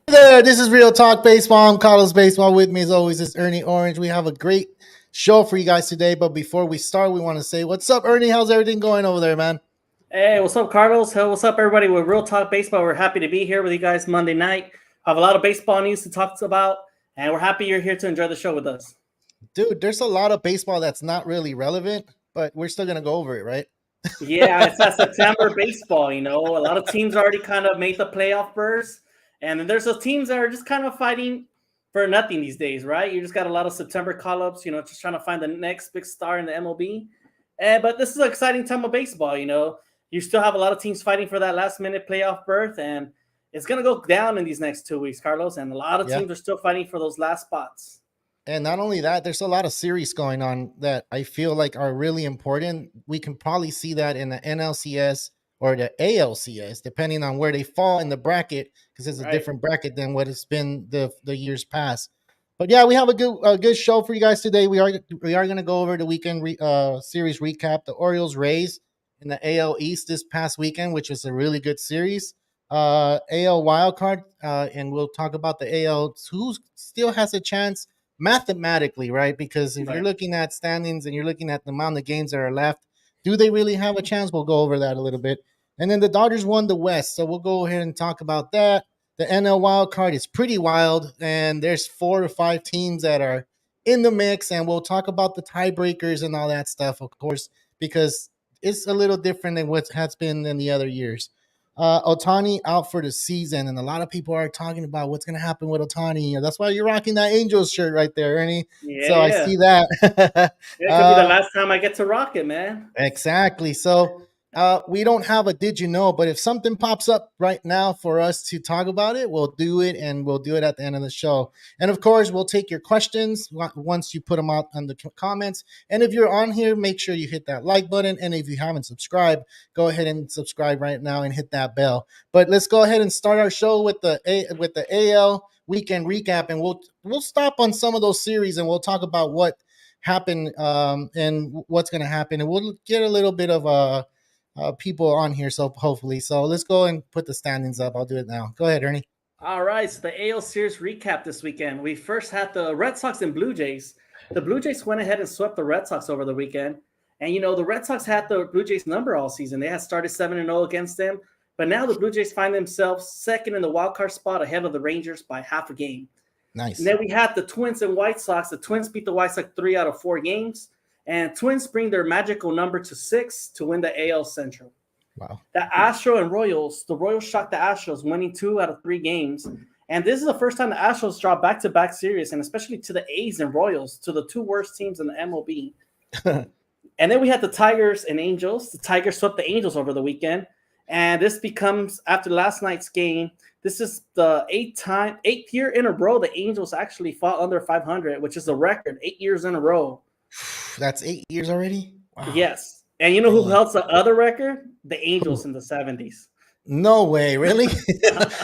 There, this is Real Talk Baseball. I'm Carlos Baseball. With me, as always, is Ernie Orange. We have a great show for you guys today. But before we start, we want to say, what's up, Ernie? How's everything going over there, man? Hey, what's up, Carlos? Hey, what's up, everybody? With Real Talk Baseball, we're happy to be here with you guys Monday night. Have a lot of baseball news to talk about, and we're happy you're here to enjoy the show with us. Dude, there's a lot of baseball that's not really relevant, but we're still going to go over it, right? Yeah, it's that September baseball. A lot of teams already kind of made the playoff berths, and then there's those teams that are just kind of fighting for nothing these days, right? You just got a lot of September call-ups, just trying to find the next big star in the MLB. But this is an exciting time of baseball. You still have a lot of teams fighting for that last-minute playoff berth, and it's going to go down in these next 2 weeks, Carlos, and a lot of teams are still fighting for those last spots. And not only that, there's a lot of series going on that I feel like are really important. We can probably see that in the NLCS or the ALCS, depending on where they fall in the bracket, because it's a different bracket than what it's been the years past. But yeah, we have a good show for you guys today. We are going to go over the weekend series recap. The Orioles-Rays in the AL East this past weekend, which was a really good series. AL wildcard, and we'll talk about the AL, who still has a chance mathematically, right? Because if you're looking at standings and you're looking at the amount of games that are left, do they really have a chance? We'll go over that a little bit. And then the Dodgers won the West, so we'll go ahead and talk about that. The NL wild card is pretty wild, and there's 4 or 5 teams that are in the mix, and we'll talk about the tiebreakers and all that stuff, of course, because it's a little different than what has been in the other years. Ohtani out for the season, and a lot of people are talking about what's going to happen with Ohtani. That's why you're rocking that Angels shirt right there, Ernie. Yeah, I see that. It could be the last time I get to rock it, man. Exactly. So we don't have a did you know, but if something pops up right now for us to talk about it, we'll do it, and we'll do it at the end of the show. And of course, we'll take your questions once you put them out in the comments. And if you're on here, make sure you hit that like button. And if you haven't subscribed, go ahead and subscribe right now and hit that bell. But let's go ahead and start our show with the AL weekend recap, and we'll stop on some of those series, and we'll talk about what happened and what's going to happen, and we'll get a little bit of people on here, so hopefully. So let's go and put the standings up. I'll do it now. Go ahead, Ernie. All right, so the AL Series recap this weekend. We first had the Red Sox and Blue Jays. The Blue Jays went ahead and swept the Red Sox over the weekend. And, the Red Sox had the Blue Jays number all season. They had started 7-0 against them. But now the Blue Jays find themselves second in the wild card spot ahead of the Rangers by half a game. Nice. And then we had the Twins and White Sox. The Twins beat the White Sox 3 out of 4 games. And Twins bring their magical number to 6 to win the AL Central. Wow. The Astros and Royals. The Royals shocked the Astros, winning 2 out of 3 games. And this is the first time the Astros draw back-to-back series, and especially to the A's and Royals, to the 2 worst teams in the MLB. And then we had the Tigers and Angels. The Tigers swept the Angels over the weekend. And this becomes, after last night's game, this is the 8th year in a row the Angels actually fought under 500, which is a record, 8 years in a row. That's 8 years already? Wow. Yes. And you know who held the other record? The Angels in the 70s. No way, really?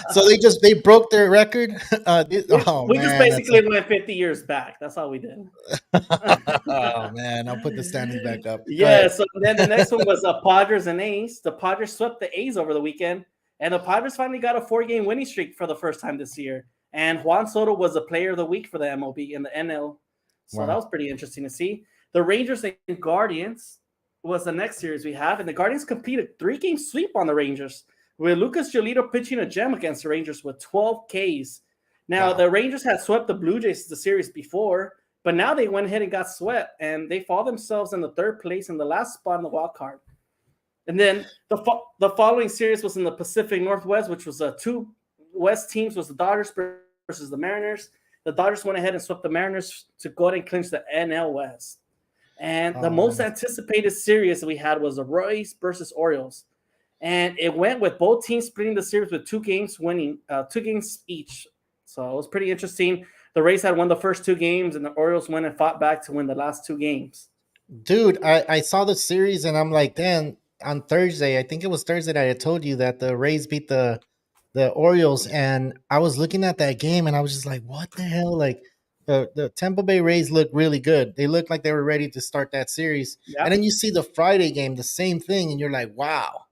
So they broke their record? We just basically went 50 years back. That's all we did. Oh, man. I'll put the standings back up. Yeah, so then the next one was Padres and A's. The Padres swept the A's over the weekend, and the Padres finally got a 4-game winning streak for the first time this year. And Juan Soto was the player of the week for the MLB in the NL. So that was pretty interesting to see. The Rangers and Guardians was the next series we have, and the Guardians competed 3-game sweep on the Rangers, with Lucas Giolito pitching a gem against the Rangers with 12 Ks. Now, the Rangers had swept the Blue Jays the series before, but now they went ahead and got swept, and they fall themselves in the 3rd place in the last spot in the wild card. And then the following series was in the Pacific Northwest, which was 2 West teams, was the Dodgers versus the Mariners. The Dodgers went ahead and swept the Mariners to go ahead and clinch the NL West. And the most anticipated series that we had was the Rays versus Orioles. And it went with both teams splitting the series with 2 games, winning 2 games each. So it was pretty interesting. The Rays had won the first 2 games, and the Orioles went and fought back to win the last 2 games. Dude, I saw the series, and I'm like, damn, on Thursday, I think it was Thursday that I told you that the Rays beat the Orioles, and I was looking at that game, and I was just like, what the hell? Like, the Tampa Bay Rays look really good. They looked like they were ready to start that series. Yep. And then you see the Friday game, the same thing, and you're like, wow.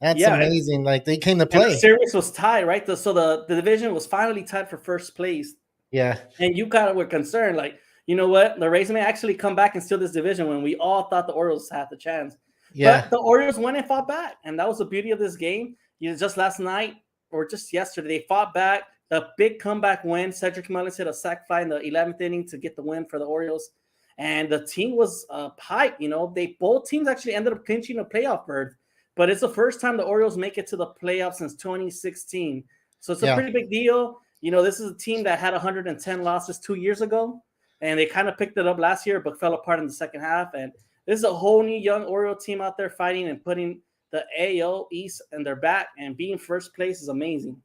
That's Yeah, amazing. Like they came to and the play. series was tied, right? So the division was finally tied for first place. Yeah. And you kind of were concerned, like, you know what? The Rays may actually come back and steal this division when we all thought the Orioles had the chance. Yeah. But the Orioles went and fought back. And that was the beauty of this game. You know, just last night or just yesterday, they fought back. The big comeback win. Cedric Mullins hit a sac fly in the 11th inning to get the win for the Orioles. And the team was hyped. You know, both teams actually ended up clinching a playoff berth. But it's the first time the Orioles make it to the playoffs since 2016. So it's a Yeah. pretty big deal. You know, this is a team that had 110 losses 2 years ago, and they kind of picked it up last year, but fell apart in the second half. And this is a whole new young Oriole team out there fighting and putting the AL East in their back, and being first place is amazing.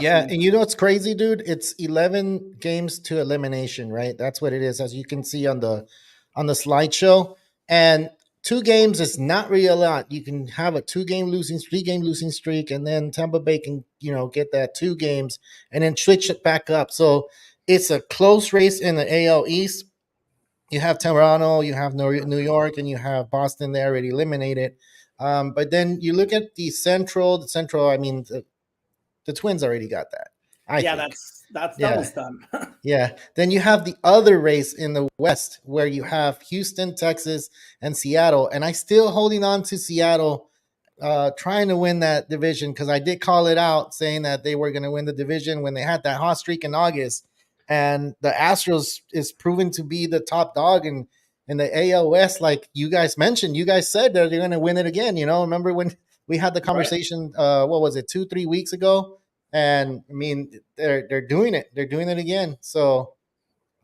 Yeah, and you know what's crazy, dude? It's 11 games to elimination, right? That's what it is, as you can see on the slideshow. And 2 games is not really a lot. You can have a 3-game losing streak, and then Tampa Bay can, get that 2 games and then switch it back up. So it's a close race in the AL East. You have Toronto, you have New York, and you have Boston. They already eliminated. But then you look at the Central. I mean, the Twins already got that. I Yeah, think. that Yeah. one's done. Yeah. Then you have the other race in the West where you have Houston, Texas, and Seattle. And I still holding on to Seattle, trying to win that division, because I did call it out saying that they were going to win the division when they had that hot streak in August. And the Astros is proven to be the top dog in the AL West. Like you guys mentioned, you guys said that they're going to win it again. Remember when we had the conversation, what was it, 2-3 weeks ago? And I mean, they're doing it. They're doing it again. So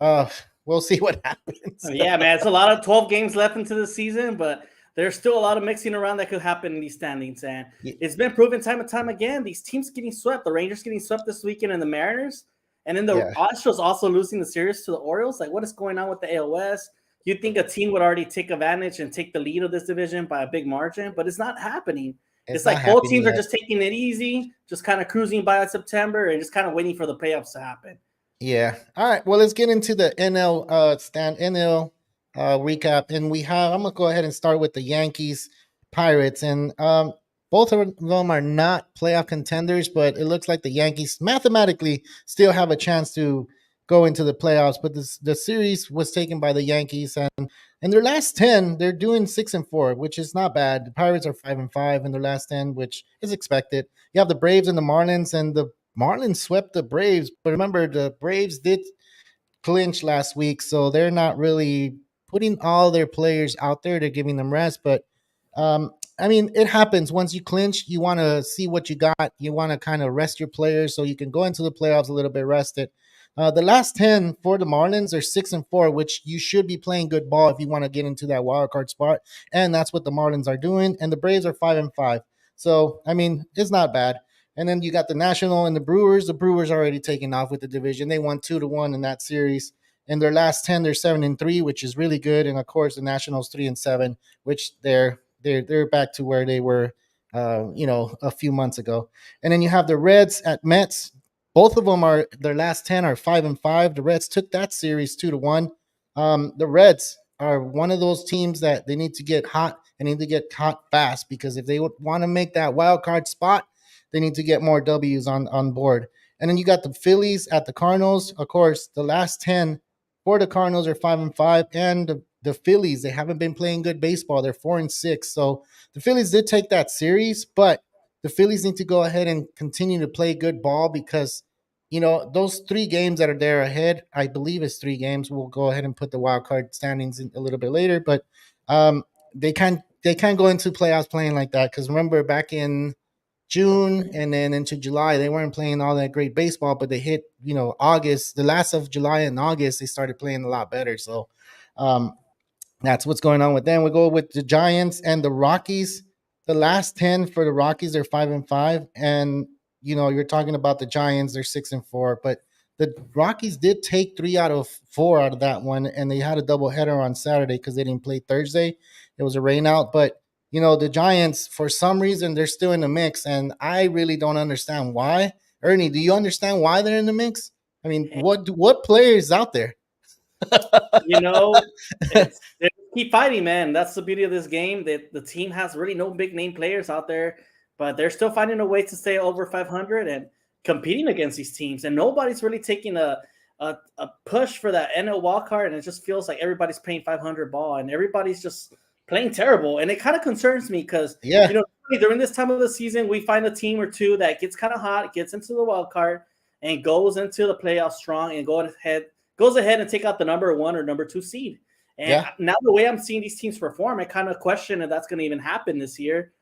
we'll see what happens. Yeah, man, it's a lot of 12 games left into the season, but there's still a lot of mixing around that could happen in these standings. And it's been proven time and time again. These teams getting swept. The Rangers getting swept this weekend, and the Mariners. And then the Astros also losing the series to the Orioles. Like, what is going on with the AL West? You'd think a team would already take advantage and take the lead of this division by a big margin, but it's not happening. It's like both teams are just taking it easy, just kind of cruising by September and just kind of waiting for the playoffs to happen. Yeah. All right. Well, let's get into the NL recap, and I'm gonna go ahead and start with the Yankees Pirates, and both of them are not playoff contenders, but it looks like the Yankees mathematically still have a chance to go into the playoffs. But the series was taken by the Yankees, and in their last 10, they're doing 6-4, which is not bad. The Pirates are 5-5 in their last 10, which is expected. You have the Braves and the Marlins, and the Marlins swept the Braves, but remember the Braves did clinch last week, so they're not really putting all their players out there. They're giving them rest, but I mean, it happens. Once you clinch, you want to see what you got. You want to kind of rest your players so you can go into the playoffs a little bit rested. The last 10 for the Marlins are 6-4, which you should be playing good ball if you want to get into that wild card spot, and that's what the Marlins are doing. And the Braves are 5-5, so I mean, it's not bad. And then you got the National and the Brewers. The Brewers already taken off with the division. They won 2-1 in that series. In their last 10, they're 7-3, which is really good. And of course, the Nationals 3-7, which they're back to where they were, a few months ago. And then you have the Reds at Mets. Both of them are their last 10 are 5-5. The Reds took that series 2-1. The Reds are one of those teams that they need to get hot and need to get hot fast, because if they want to make that wild card spot, they need to get more W's on board. And then you got the Phillies at the Cardinals. Of course, the last 10 for the Cardinals are 5-5, and the Phillies, they haven't been playing good baseball. They're 4-6. So the Phillies did take that series, but the Phillies need to go ahead and continue to play good ball, because those 3 games that are there ahead, I believe it's 3 games. We'll go ahead and put the wild card standings in a little bit later, but they can't go into playoffs playing like that, because remember back in June and then into July, they weren't playing all that great baseball, but they hit, August, the last of July and August, they started playing a lot better. So that's what's going on with them. We go with the Giants and the Rockies. The last 10 for the Rockies are 5-5. And, you're talking about the Giants, they're 6-4, but the Rockies did take 3 out of 4 out of that one. And they had a doubleheader on Saturday because they didn't play Thursday. It was a rain out, but the Giants, for some reason, they're still in the mix, and I really don't understand why. Ernie, do you understand why they're in the mix? I mean, what player is out there? They keep fighting, man. That's the beauty of this game. That the team has really no big name players out there. but they're still finding a way to stay over 500 and competing against these teams. And nobody's really taking a push for that NL wildcard, and it just feels like everybody's playing 500 ball, and everybody's just playing terrible. And it kind of concerns me because, during this time of the season, we find a team or two that gets kind of hot, gets into the wild card, and goes into the playoffs strong and goes ahead and take out the number 1 or number 2 seed. And now the way I'm seeing these teams perform, I kind of question if that's going to even happen this year.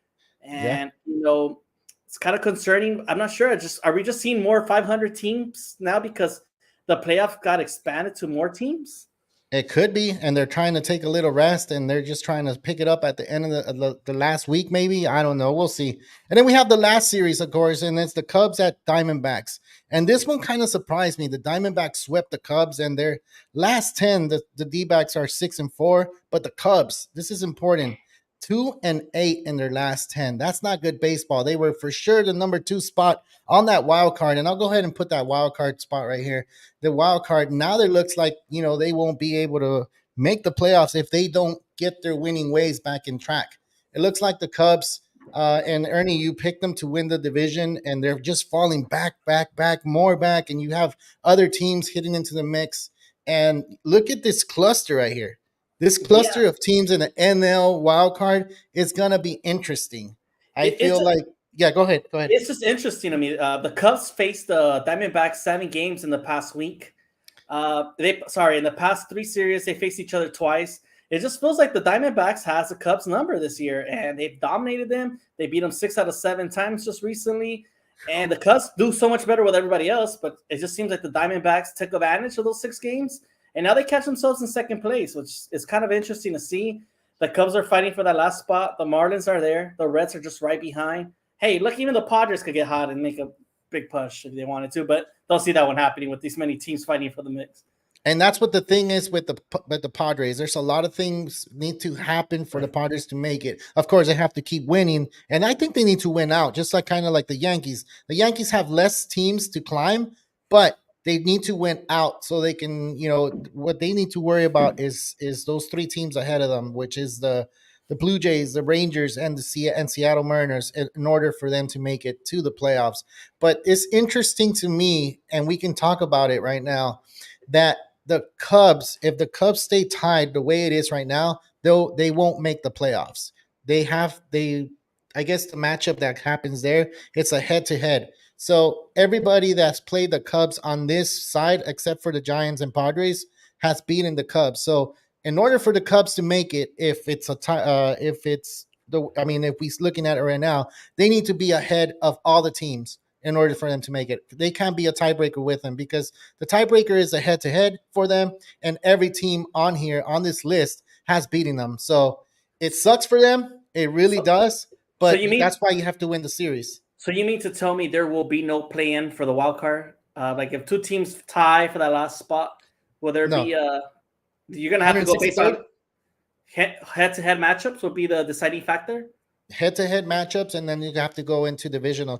And, it's kind of concerning. I'm not sure. Are we just seeing more 500 teams now because the playoff got expanded to more teams? It could be, and they're trying to take a little rest, and they're just trying to pick it up at the end of the last week, maybe. I don't know. We'll see. And then we have the last series, of course, and it's the Cubs at Diamondbacks. And this one kind of surprised me. The Diamondbacks swept the Cubs, and their last 10, the D-backs are 6-4, but the Cubs, this is important, 2-8 in their last 10. That's not good baseball. They were for sure the number 2 spot on that wild card, and I'll go ahead and put that wild card spot right here. The wild card, now it looks like, they won't be able to make the playoffs if they don't get their winning ways back in track. It looks like the Cubs, and Ernie, you picked them to win the division, and they're just falling back, more back, and you have other teams hitting into the mix. And look at this cluster right here. This cluster of teams in the NL wildcard is going to be interesting. I feel like go ahead. It's just interesting to me. The Cubs faced the Diamondbacks 7 games in the past week. In the past 3 series, they faced each other twice. It just feels like the Diamondbacks has the Cubs number this year, and they've dominated them. They beat them 6 out of 7 times just recently. And the Cubs do so much better with everybody else, but it just seems like the Diamondbacks took advantage of those 6 games. And now they catch themselves in second place, which is kind of interesting to see. The Cubs are fighting for that last spot. The Marlins are there. The Reds are just right behind. Hey, look, even the Padres could get hot and make a big push if they wanted to, but don't see that one happening with these many teams fighting for the mix. And that's what the thing is with the Padres. There's a lot of things need to happen for the Padres to make it. Of course, they have to keep winning, and I think they need to win out, just kind of like the Yankees. The Yankees have less teams to climb, but they need to win out so they can, what they need to worry about is those 3 teams ahead of them, which is the Blue Jays, the Rangers, and Seattle Mariners, in order for them to make it to the playoffs. But it's interesting to me, and we can talk about it right now, that the Cubs, if the Cubs stay tied the way it is right now, they won't make the playoffs. I guess the matchup that happens there, it's a head-to-head. So everybody that's played the Cubs on this side, except for the Giants and Padres, has beaten the Cubs. So in order for the Cubs to make it, if we're looking at it right now, they need to be ahead of all the teams in order for them to make it. They can't be a tiebreaker with them because the tiebreaker is a head-to-head for them, and every team on here on this list has beaten them. So it sucks for them. It really does. But that's why you have to win the series. So you mean to tell me there will be no play-in for the wild card? Like if 2 teams tie for that last spot, will there be? You're gonna have to go based on head-to-head matchups. Will be the deciding factor. Head-to-head matchups, and then you have to go into divisional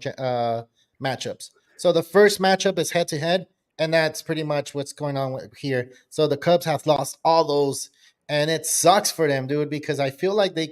matchups. So the first matchup is head-to-head, and that's pretty much what's going on here. So the Cubs have lost all those, and it sucks for them, dude, because I feel like they're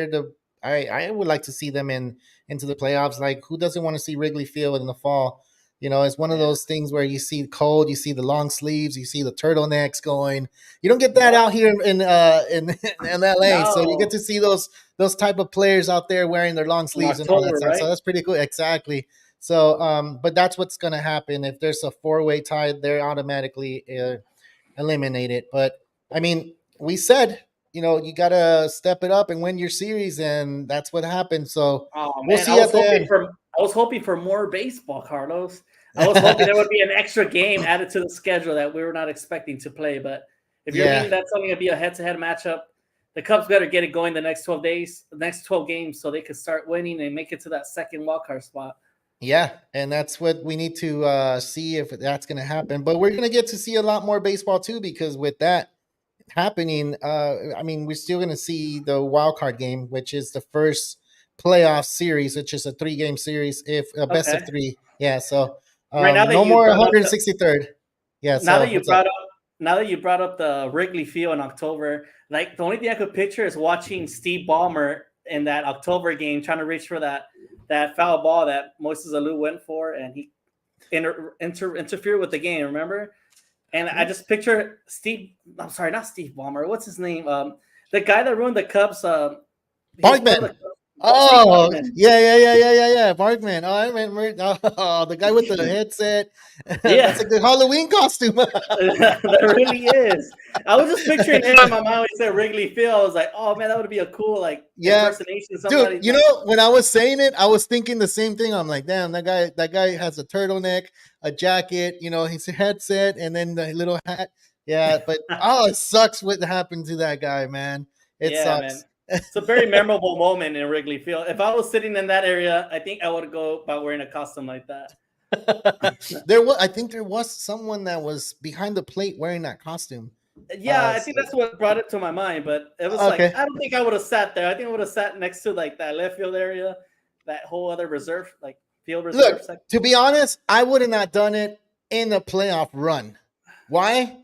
the. I would like to see them into the playoffs. Like, who doesn't want to see Wrigley Field in the fall? It's one of those things where you see cold, you see the long sleeves, you see the turtlenecks going. You don't get that out here in LA. No. So you get to see those type of players out there wearing their long sleeves and all that stuff. Right? So that's pretty cool. Exactly. So, but that's what's going to happen. If there's a 4-way tie, they're automatically eliminated. But I mean, we said, you got to step it up and win your series, and that's what happened. So we'll see at the end. I was hoping for more baseball, Carlos. I was hoping there would be an extra game added to the schedule that we were not expecting to play. But if you're meaning that's only going to be a head-to-head matchup, the Cubs better get it going the next 12 games, so they can start winning and make it to that second wildcard spot. Yeah, and that's what we need to see if that's going to happen. But we're going to get to see a lot more baseball too, because with that happening, we're still going to see the wild card game, which is the first playoff series, which is a 3-game series, if a best of 3. Yeah, so right now no more 163rd. Yeah. Now that you brought up the Wrigley Field in October, like the only thing I could picture is watching Steve Ballmer in that October game trying to reach for that that foul ball that Moises Alou went for, and he interfered with the game. Remember? And I just picture Steve. I'm sorry, not Steve Ballmer. What's his name? The guy that ruined the Cubs. Barkman. Oh, yeah. Barkman. Oh, I remember. Oh, the guy with the headset. Yeah. That's a good Halloween costume. That really is. I was just picturing him in my mind when he said Wrigley Field. I was like, oh man, that would be a cool impersonation of somebody. Dude, you know, when I was saying it, I was thinking the same thing. I'm like, damn, that guy has a turtleneck, a jacket, you know, his headset, and then the little hat. Yeah, but it sucks what happened to that guy, man. It sucks. Man. It's a very memorable moment in Wrigley Field. If I was sitting in that area, I think I would go by wearing a costume like that. I think there was someone that was behind the plate wearing that costume. Yeah, I think that's what brought it to my mind. But it was like, I don't think I would have sat there. I think I would have sat next to like that left field area, that whole other reserve, like field reserve. Look, section. To be honest, I would have not done it in a playoff run. Why?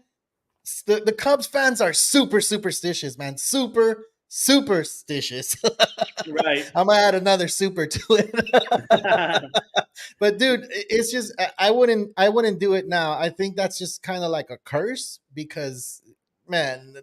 The Cubs fans are super superstitious, man. Super superstitious. Right. I'm gonna add another super to it. But dude, it's just I wouldn't do it now. I think that's just kind of like a curse because, man,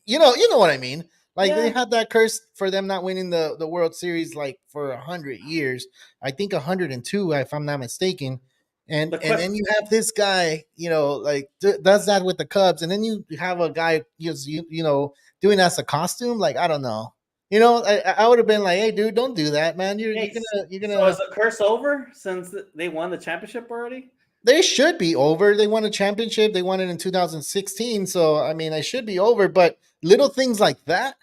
you know what I mean. Like they had that curse for them not winning the World Series like for 100 years. I think 102, if I'm not mistaken. And then you have this guy, you know, like does that with the Cubs, and then you have a guy you know doing that as a costume. Like I don't know, you know, I would have been like, hey, dude, don't do that, man. You're gonna. So is the curse over since they won the championship already? They should be over. They won a championship. They won it in 2016. So I mean, it should be over. But little things like that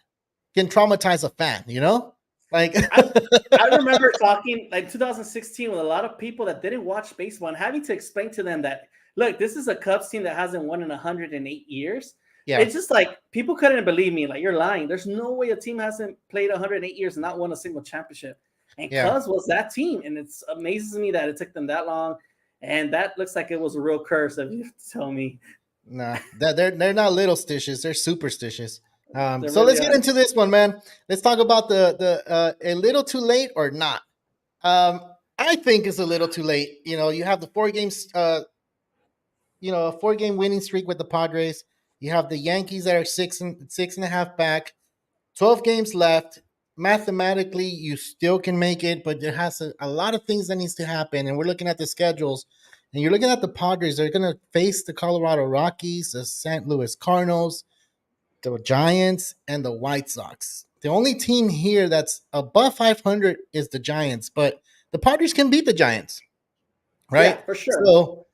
can traumatize a fan, you know. Like I remember talking like 2016 with a lot of people that didn't watch baseball and having to explain to them that, look, this is a Cubs team that hasn't won in 108 years. Yeah. It's just like people couldn't believe me. Like, you're lying. There's no way a team hasn't played 108 years and not won a single championship. And Cubs was that team. And it amazes me that it took them that long. And that looks like it was a real curse, if you tell me. Nah, they're not little stitches. They're superstitious. So really let's get into this one, man. Let's talk about the a little too late or not. I think it's a little too late. You know, you have the 4 games, a 4-game winning streak with the Padres. You have the Yankees that are 6.5 back, 12 games left. Mathematically, you still can make it, but there has a lot of things that needs to happen. And we're looking at the schedules, and you're looking at the Padres. They're going to face the Colorado Rockies, the St. Louis Cardinals, the Giants, and the White Sox. The only team here that's above 500 is the Giants, but the Padres can beat the Giants, right? Yeah, for sure. So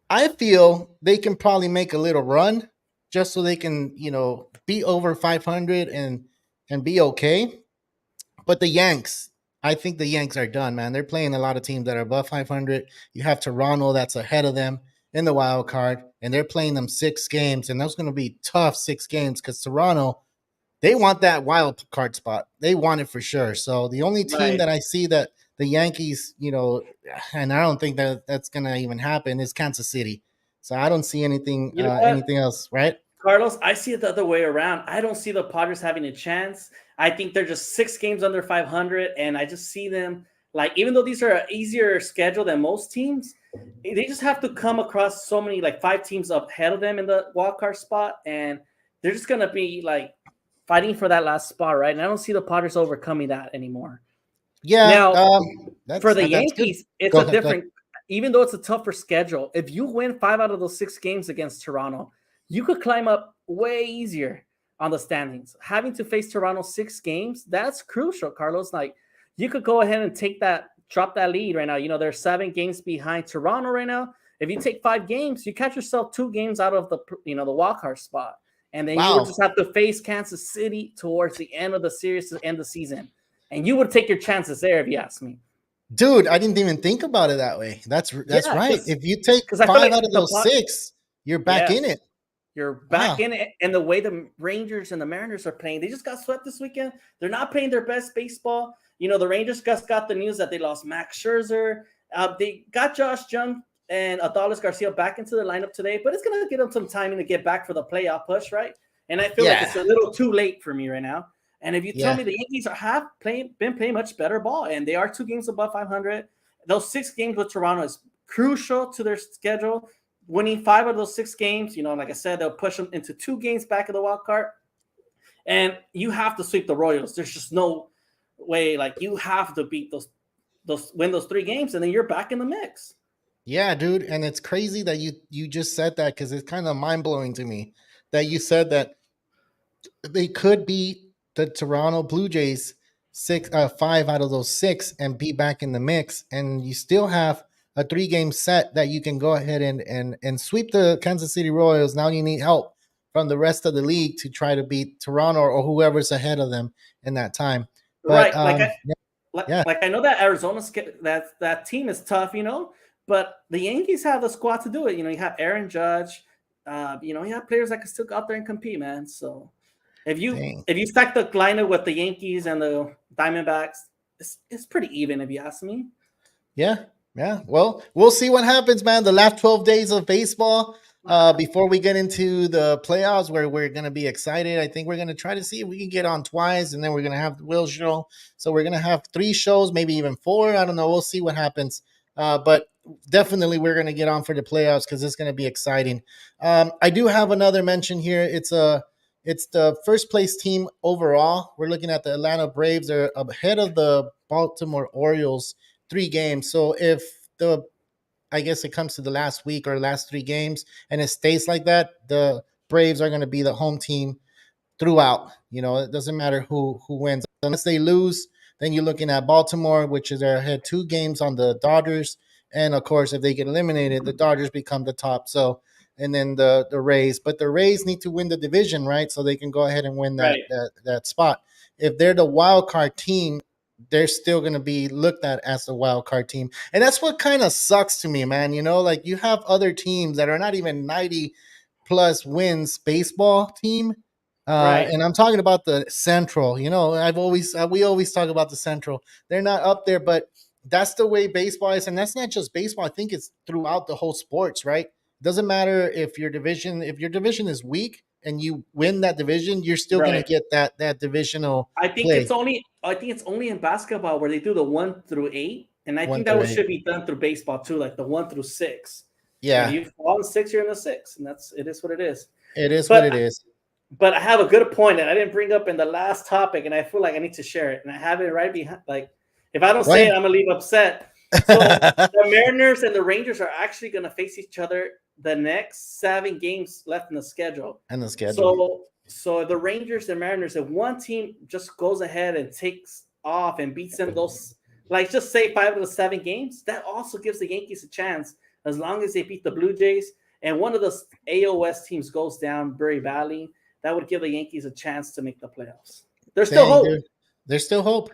I feel they can probably make a little run just so they can, you know, be over 500 and be okay. But the Yanks, I think the Yanks are done, man. They're playing a lot of teams that are above 500. You have Toronto that's ahead of them in the wild card, and they're playing them 6 games, and those going to be tough 6 games because Toronto, they want that wild card spot. They want it for sure. So the only team that I see that the Yankees, you know, and I don't think that that's going to even happen, is Kansas City. So I don't see anything anything else, right? Carlos, I see it the other way around. I don't see the Padres having a chance. I think they're just 6 games under 500, and I just see them, like, even though these are an easier schedule than most teams, they just have to come across so many, like 5 teams up ahead of them in the wild card spot, and they're just going to be, like, fighting for that last spot, right? And I don't see the Padres overcoming that anymore. Yeah. Now, for the Yankees, it's a different – even though it's a tougher schedule, if you win 5 out of those 6 games against Toronto, you could climb up way easier on the standings. Having to face Toronto 6 games, that's crucial, Carlos. Like, you could go ahead and drop that lead right now. You know, they're 7 games behind Toronto right now. If you take 5 games, you catch yourself 2 games out of the wild card spot. And then you would just have to face Kansas City towards the end of the series to end the season. And you would take your chances there, if you ask me. Dude, I didn't even think about it that way. That's right. If you take 5 out of those 6, you're back in it. You're back in it. And the way the Rangers and the Mariners are playing, they just got swept this weekend. They're not playing their best baseball. You know, the Rangers just got the news that they lost Max Scherzer. They got Josh Jung and Adolis Garcia back into the lineup today, but it's going to give them some time to get back for the playoff push, right? And I feel like it's a little too late for me right now. And if you tell Yeah. me the Yankees been playing much better ball, and they are 2 games above 500, those 6 games with Toronto is crucial to their schedule. Winning 5 of those 6 games, like I said, they'll push them into 2 games back of the wild card. And you have to sweep the Royals. There's just no way. Like, you have to beat win those 3 games, and then you're back in the mix. Yeah, dude, and it's crazy that you just said that, because it's kind of mind blowing to me that you said that they could beat the Toronto Blue Jays 5 out of those 6 and be back in the mix, and you still have a 3-game set that you can go ahead and sweep the Kansas City Royals. Now you need help from the rest of the league to try to beat Toronto or whoever's ahead of them in that time. But Right. yeah, Like I know that Arizona that team is tough, but the Yankees have the squad to do it. You have Aaron Judge. You have players that can still go out there and compete, man. So if dang. you stack the lineup with the Yankees and the Diamondbacks, it's pretty even, if you ask me. Yeah, yeah. Well, we'll see what happens, man. The last 12 days of baseball, before we get into the playoffs, where we're going to be excited. I think we're going to try to see if we can get on twice, and then we're going to have the Will show. So we're going to have 3 shows, maybe even 4. I don't know. We'll see what happens. But definitely we're going to get on for the playoffs, because it's going to be exciting. I do have another mention here. It's the first place team overall. We're looking at the Atlanta Braves. They're ahead of the Baltimore Orioles 3 games. So if I guess it comes to the last week or last 3 games and it stays like that, the Braves are going to be the home team throughout. It doesn't matter who wins. Unless they lose, then you're looking at Baltimore, which is they're ahead 2 games on the Dodgers. And of course, if they get eliminated, the Dodgers become the top. So, and then the Rays. But the Rays need to win the division, right? So they can go ahead and win Right. that spot. If they're the wild card team, they're still going to be looked at as the wild card team. And that's what kind of sucks to me, man. Like, you have other teams that are not even 90 plus wins baseball team. Right. And I'm talking about the Central. We always talk about the Central. They're not up there, but that's the way baseball is. And that's not just baseball. I think it's throughout the whole sports, right? Doesn't matter if your division is weak and you win that division, you're still going to Right. get that divisional I think play. it's only in basketball where they do the 1 through 8, and I 1 think that through 8. should be done through baseball too, like the 1 through 6. If Yeah, you fall in 6, you're in the 6, and it is what it is. it is what But it is. But I have a good point that I didn't bring up in the last topic, and I feel like I need to share it. And I have it right behind. Like, if I don't say it, I'm gonna leave upset. So the Mariners and the Rangers are actually gonna face each other the next 7 games left in the schedule. And the schedule. So the Rangers and Mariners, if one team just goes ahead and takes off and beats them those, like, just say 5 of the 7 games, that also gives the Yankees a chance, as long as they beat the Blue Jays and one of the AOS teams goes down very badly. That would give the Yankees a chance to make the playoffs. There's still hope. Dude. There's still hope.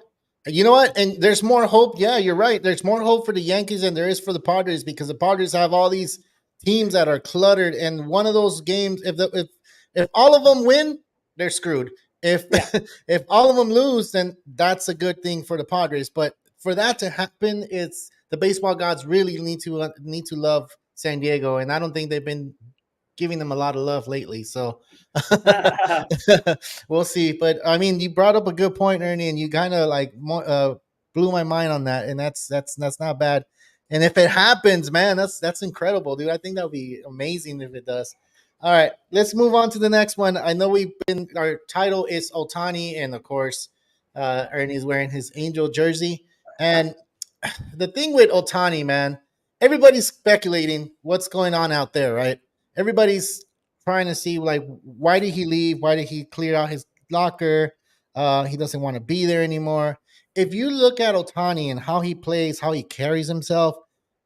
You know what? And there's more hope. Yeah, you're right. There's more hope for the Yankees than there is for the Padres, because the Padres have all these teams that are cluttered. And one of those games, if all of them win, they're screwed. If if all of them lose, then that's a good thing for the Padres. But for that to happen, it's the baseball gods really need to love San Diego, and I don't think they've been giving them a lot of love lately. So we'll see. But I mean, you brought up a good point, Ernie, and you kind of blew my mind on that. And that's not bad. And if it happens, man, that's incredible, dude. I think that would be amazing if it does. All right, let's move on to the next one. I know our title is Ohtani, and of course, Ernie's wearing his Angel jersey. And the thing with Ohtani, man, everybody's speculating what's going on out there, right? Everybody's trying to see, like, why did he leave? Why did he clear out his locker? He doesn't want to be there anymore. If you look at Ohtani and how he plays, how he carries himself,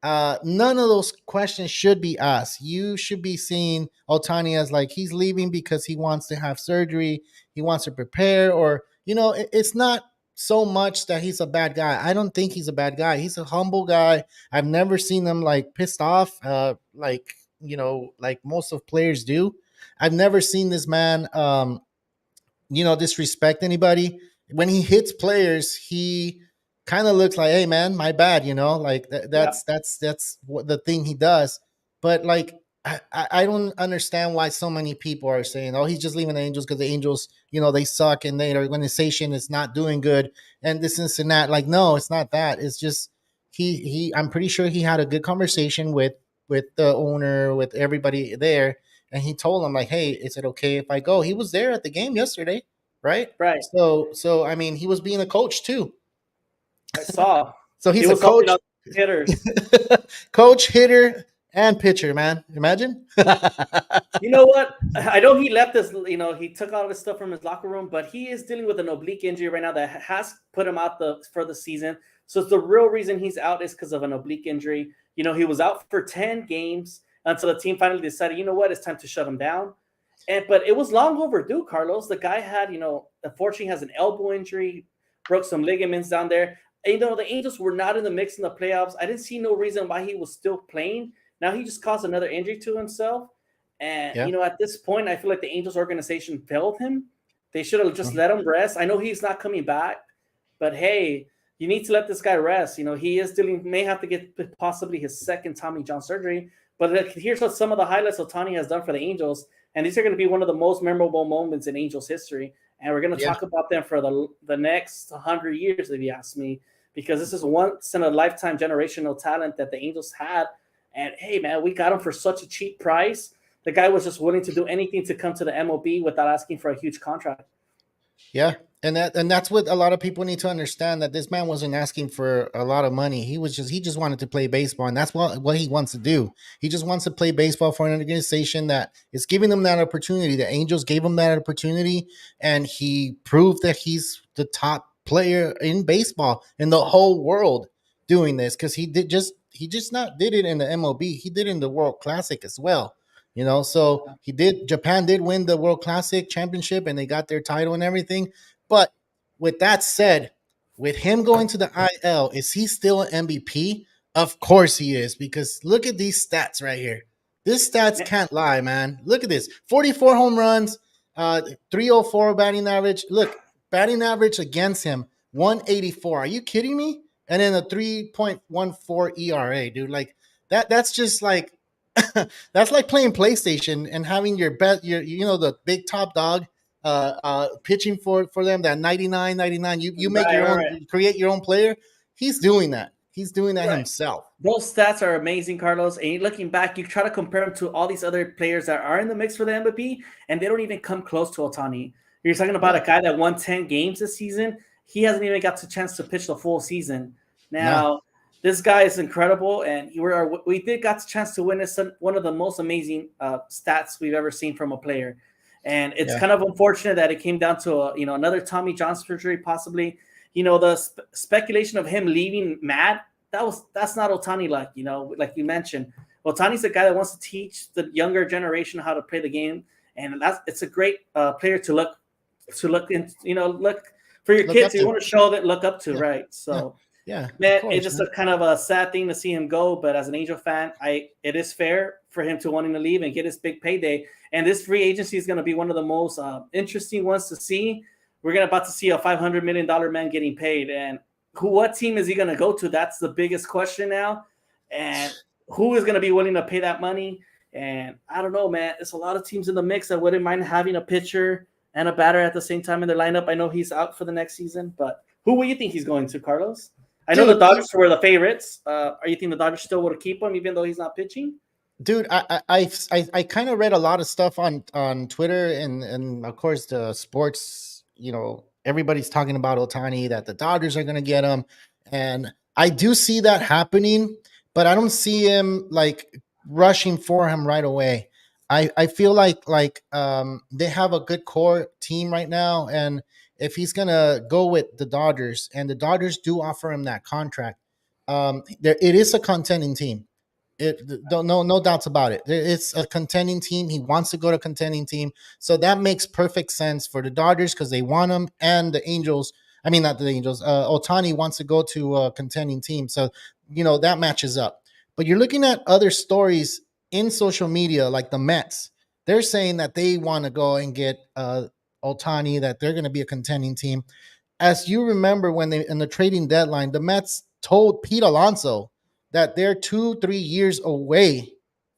none of those questions should be asked. You should be seeing Ohtani as like he's leaving because he wants to have surgery, he wants to prepare, or it's not so much that he's a bad guy. I don't think he's a bad guy. He's a humble guy. I've never seen him like pissed off, like most of players do. I've never seen this man, disrespect anybody. When he hits players, he kind of looks like, "Hey, man, my bad," like that's what the thing he does. But like I don't understand why so many people are saying, "Oh, he's just leaving the Angels because the Angels, they suck and their organization is not doing good and this and that." Like, no, it's not that. It's just he. I'm pretty sure he had a good conversation with the owner, with everybody there, and he told them like, "Hey, is it okay if I go?" He was there at the game yesterday, right? Right. So I mean, he was being a coach too. I saw. So He he's a was helping coach, out hitters. coach, hitter, and pitcher. Man, imagine. You know what? I know he left this, he took all this stuff from his locker room, but he is dealing with an oblique injury right now that has put him out for the season. So the real reason he's out is because of an oblique injury. He was out for 10 games until the team finally decided, you know what, it's time to shut him down. But it was long overdue, Carlos. The guy had, unfortunately has an elbow injury, broke some ligaments down there. And, the Angels were not in the mix in the playoffs. I didn't see no reason why he was still playing. Now he just caused another injury to himself. And, Yeah. at this point, I feel like the Angels organization failed him. They should have just let him rest. I know he's not coming back, but hey, you need to let this guy rest. He is may have to get possibly his second Tommy John surgery. But here's what some of the highlights Ohtani has done for the Angels. And these are going to be one of the most memorable moments in Angels history. And we're going to talk about them for the next 100 years, if you ask me, because this is once in a lifetime generational talent that the Angels had. And hey, man, we got him for such a cheap price. The guy was just willing to do anything to come to the MLB without asking for a huge contract. Yeah. And that's what a lot of people need to understand, that this man wasn't asking for a lot of money. He just wanted to play baseball, and that's what he wants to do. He just wants to play baseball for an organization that is giving him that opportunity. The Angels gave him that opportunity, and he proved that he's the top player in baseball in the whole world doing this, because he just not did it in the MLB. He did it in the World Classic as well. So Japan did win the World Classic championship and they got their title and everything. But with that said, with him going to the IL, is he still an MVP? Of course he is, because look at these stats right here. This stats can't lie, man. Look at this: 44 home runs, 304 batting average. Look, batting average against him, 184. Are you kidding me? And then a 3.14 ERA, dude. Like that's just like that's like playing PlayStation and having your bet, the big top dog pitching for them, that 99. You make your own, Right. create your own player. He's doing that. He's doing that himself. Those stats are amazing, Carlos. And looking back, you try to compare him to all these other players that are in the mix for the MVP, and they don't even come close to Ohtani. You're talking about a guy that won 10 games this season. He hasn't even got the chance to pitch the full season. Now, this guy is incredible, and we did got the chance to witness one of the most amazing stats we've ever seen from a player. And it's kind of unfortunate that it came down to another Tommy John surgery, possibly. The speculation of him leaving mad, that's not Ohtani like, like you mentioned. Ohtani's a guy that wants to teach the younger generation how to play the game, and it's a great player to look in, look for your kids. You want to show that, look up to, right? So man, it's just a kind of a sad thing to see him go. But as an Angel fan, it is fair for him to wanting to leave and get his big payday. And this free agency is going to be one of the most interesting ones to see. We're about to see a $500 million man getting paid, and what team is he going to go to? That's the biggest question now. And who is going to be willing to pay that money? And I don't know, man. There's a lot of teams in the mix that wouldn't mind having a pitcher and a batter at the same time in their lineup. I know he's out for the next season, but who will you think he's going to, Carlos? I know the Dodgers were the favorites. Are you think the Dodgers still would keep him even though he's not pitching? Dude, I kind of read a lot of stuff on Twitter and of course the sports. Everybody's talking about Ohtani, that the Dodgers are going to get him, and I do see that happening, but I don't see him like rushing for him right away. I feel like they have a good core team right now, and if he's gonna go with the Dodgers, and the Dodgers do offer him that contract, it is a contending team. No doubts about it. It's a contending team. He wants to go to a contending team, so that makes perfect sense for the Dodgers because they want him, and the Angels. I mean, not the Angels. Ohtani wants to go to a contending team, so that matches up. But you're looking at other stories in social media, like the Mets. They're saying that they want to go and get Ohtani, that they're going to be a contending team. As you remember, when they in the trading deadline, the Mets told Pete Alonso that they're 2-3 years away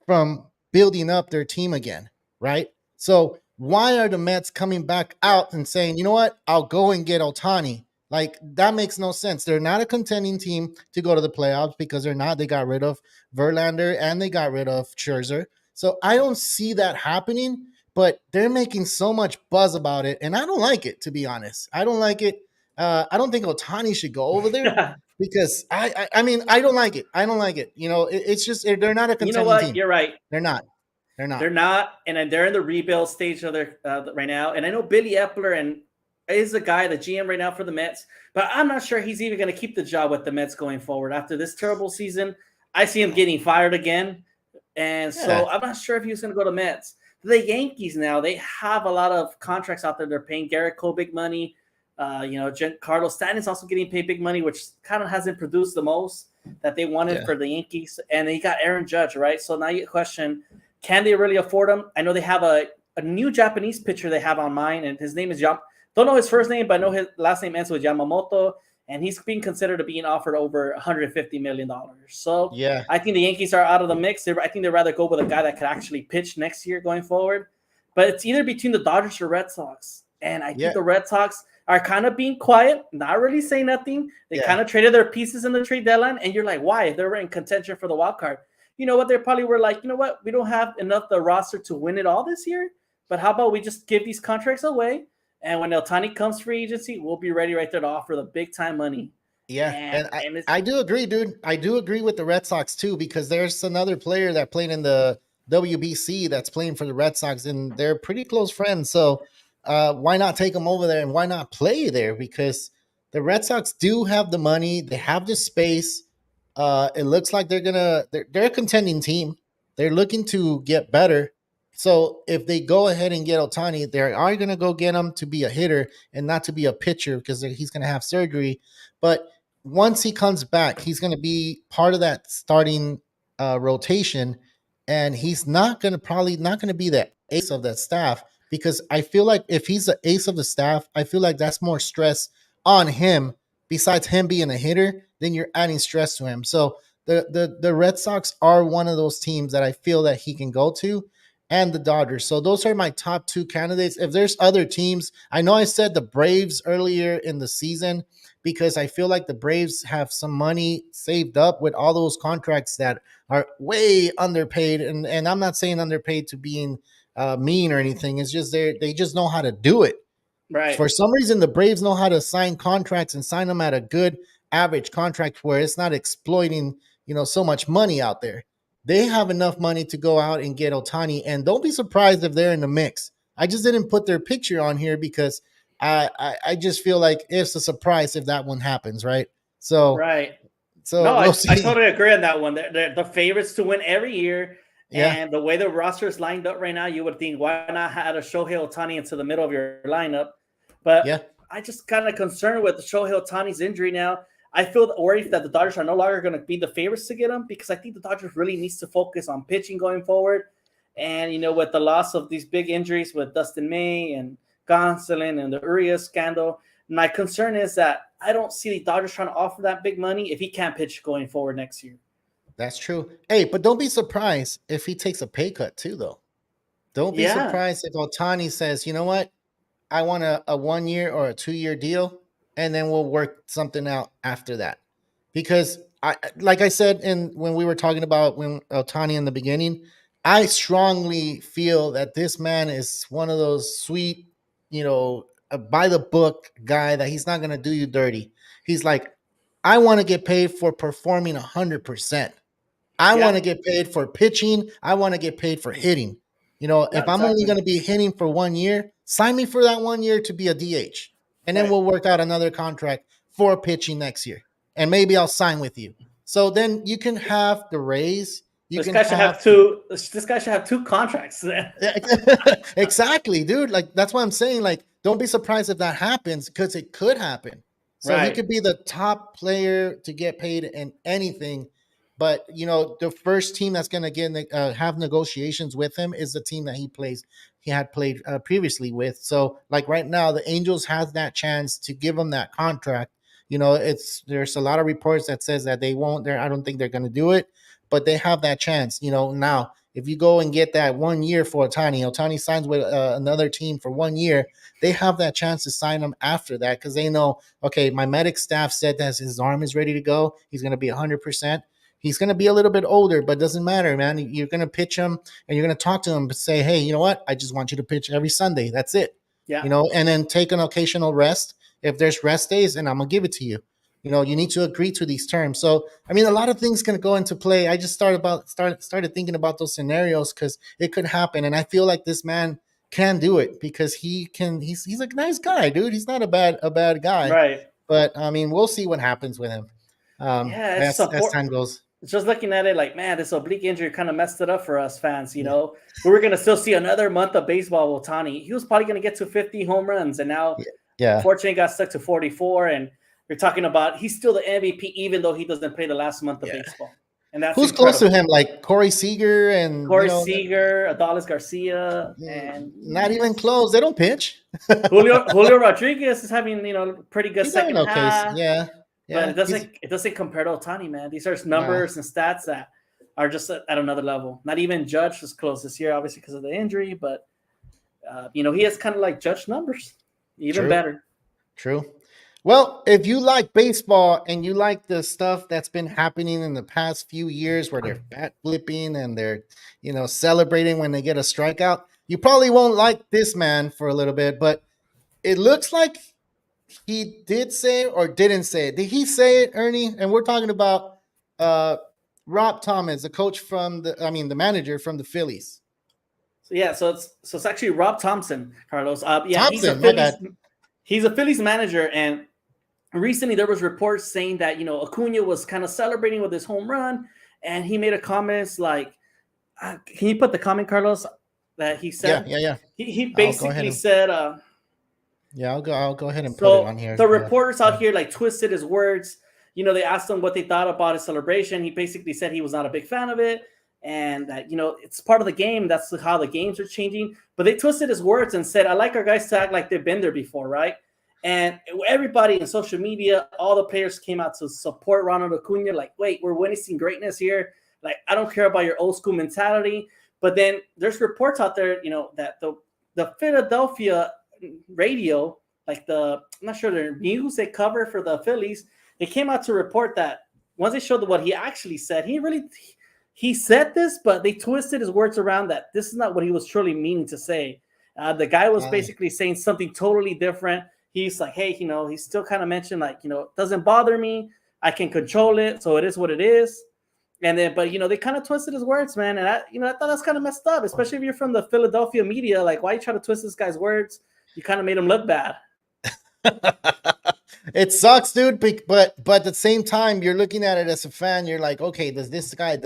from building up their team again, right? So why are the Mets coming back out and saying, you know what, I'll go and get Ohtani? Like, that makes no sense. They're not a contending team to go to the playoffs because they're not. They got rid of Verlander and they got rid of Scherzer. So I don't see that happening, but they're making so much buzz about it, and I don't like it, to be honest. I don't like it. I don't think Ohtani should go over there because I mean, I don't like it. I don't like it. You know, it's just they're not a You know contending what? team. You're right. They're not. They're not. They're not, and they're in the rebuild stage of their right now. And I know Billy Epler and is the guy, the GM right now for the Mets, but I'm not sure he's even going to keep the job with the Mets going forward after this terrible season. I see him getting fired again, and so I'm not sure if he's going to go to Mets. The Yankees now, they have a lot of contracts out there. They're paying Garrett Cole big money. Carlos Stanton's also getting paid big money, which kind of hasn't produced the most that they wanted for the Yankees. And they got Aaron Judge, right? So now you question, can they really afford him? I know they have a new Japanese pitcher they have on mind, and his name is don't know his first name, but I know his last name ends with Yamamoto, and he's being considered to being offered over $150 million. So I think the Yankees are out of the mix. I think they'd rather go with a guy that could actually pitch next year going forward. But it's either between the Dodgers or Red Sox. And I think the Red Sox are kind of being quiet, not really saying nothing. They kind of traded their pieces in the trade deadline, and you're like, why? If they were in contention for the wild card. You know what? They probably were like, you know what? We don't have enough the roster to win it all this year, but how about we just give these contracts away? And when Ohtani comes free agency, we'll be ready right there to offer the big time money. Yeah, and I do agree, dude. I do agree with the Red Sox too, because there's another player that played in the WBC that's playing for the Red Sox, and they're pretty close friends. So why not take them over there and why not play there? Because the Red Sox do have the money, they have the space. It looks like they're a contending team. They're looking to get better. So if they go ahead and get Ohtani, they are going to go get him to be a hitter and not to be a pitcher because he's going to have surgery. But once he comes back, he's going to be part of that starting rotation, and he's probably not going to be the ace of that staff, because I feel like if he's the ace of the staff, I feel like that's more stress on him. Besides him being a hitter, then you're adding stress to him. So the Red Sox are one of those teams that I feel that he can go to, and the Dodgers. So those are my top two candidates. If there's other teams, I know I said the Braves earlier in the season because I feel like the Braves have some money saved up with all those contracts that are way underpaid. And I'm not saying underpaid to being mean or anything. It's just they just know how to do it. Right. For some reason, the Braves know how to sign contracts and sign them at a good average contract where it's not exploiting, so much money out there. They have enough money to go out and get Ohtani, and don't be surprised if they're in the mix. I just didn't put their picture on here because I just feel like it's a surprise if that one happens, right? So right. So no, I totally agree on that one. They're the favorites to win every year. Yeah. And the way the roster is lined up right now, you would think, why not add a Shohei Ohtani into the middle of your lineup? But I just kind of concerned with Shohei Ohtani's injury now. I feel worried that the Dodgers are no longer going to be the favorites to get him, because I think the Dodgers really needs to focus on pitching going forward. And, with the loss of these big injuries with Dustin May and Gonsolin and the Urias scandal, my concern is that I don't see the Dodgers trying to offer that big money if he can't pitch going forward next year. That's true. Hey, but don't be surprised if he takes a pay cut too, though. Don't be surprised if Ohtani says, you know what, I want a 1 year or a 2 year deal, and then we'll work something out after that. Because like I said, when we were talking about when Ohtani in the beginning, I strongly feel that this man is one of those sweet, by the book guy that he's not going to do you dirty. He's like, I want to get paid for performing 100%. I want to get paid for pitching. I want to get paid for hitting. If I'm only going to be hitting for 1 year, sign me for that 1 year to be a DH. And then we'll work out another contract for pitching next year. And maybe I'll sign with you. So then you can have the Rays. This guy should have two contracts. Exactly, dude. Like, that's what I'm saying. Like, don't be surprised if that happens, because it could happen. So he could be the top player to get paid in anything. But, the first team that's going to have negotiations with him is the team that he had played previously with. So, like, right now, the Angels has that chance to give him that contract. There's a lot of reports that says that they won't. I don't think they're going to do it, but they have that chance. Now, if you go and get that 1 year for Otani signs with another team for 1 year, they have that chance to sign him after that because they know, okay, my medic staff said that his arm is ready to go. He's going to be 100%. He's going to be a little bit older, but it doesn't matter, man. You're going to pitch him and you're going to talk to him, but say, hey, you know what? I just want you to pitch every Sunday. That's it. Yeah. And then take an occasional rest. If there's rest days, and I'm going to give it to you. You need to agree to these terms. So, I mean, a lot of things can go into play. I just started thinking about those scenarios because it could happen. And I feel like this man can do it because he's a nice guy, dude. He's not a bad guy. Right. But I mean, we'll see what happens with him It's as time goes. Just looking at it like, man, this oblique injury kind of messed it up for us fans. We were going to still see another month of baseball with Ohtani. He was probably going to get to 50 home runs, and now, unfortunately, got stuck to 44. And you're talking about he's still the MVP, even though he doesn't play the last month of baseball. And that's who's incredible. Close to him, like Corey Seager and Adolis Garcia, and not even close. They don't pitch. Julio Rodriguez is having pretty good second half. Yeah. But it doesn't compare to Ohtani, man. These are numbers and stats that are just at another level. Not even Judge was close this year, obviously because of the injury, but he has kind of like Judge numbers, even better. True. Well, if you like baseball and you like the stuff that's been happening in the past few years where they're bat flipping and they're, celebrating when they get a strikeout, you probably won't like this man for a little bit, but it looks like he did say it or didn't say it. Did he say it, Ernie? And we're talking about Rob Thomas, the manager from the Phillies. So it's actually Rob Thompson, Carlos. Thompson, he's a Phillies manager, and recently there was reports saying that Acuna was kind of celebrating with his home run, and he made a comment like, "Can you put the comment, Carlos?" That he said. Yeah. He basically said. I'll go ahead and put it on here. The reporters out here like twisted his words. They asked him what they thought about his celebration. He basically said he was not a big fan of it, and that it's part of the game. That's how the games are changing. But they twisted his words and said, "I like our guys to act like they've been there before, right?" And everybody in social media, all the players came out to support Ronald Acuna. Like, wait, we're witnessing greatness here. Like, I don't care about your old school mentality. But then there's reports out there, that the Philadelphia radio, like I'm not sure the news they cover for the Phillies, they came out to report that once they showed what he actually said, he said this, but they twisted his words around that this is not what he was truly meaning to say. The guy was basically saying something totally different. He's like, hey, he still kind of mentioned like, it doesn't bother me. I can control it. So it is what it is. And then, but, they kind of twisted his words, man. And I thought that's kind of messed up, especially if you're from the Philadelphia media. Like, why you try to twist this guy's words? You kind of made him look bad. It sucks, dude. But at the same time, you're looking at it as a fan. You're like, okay, does this guy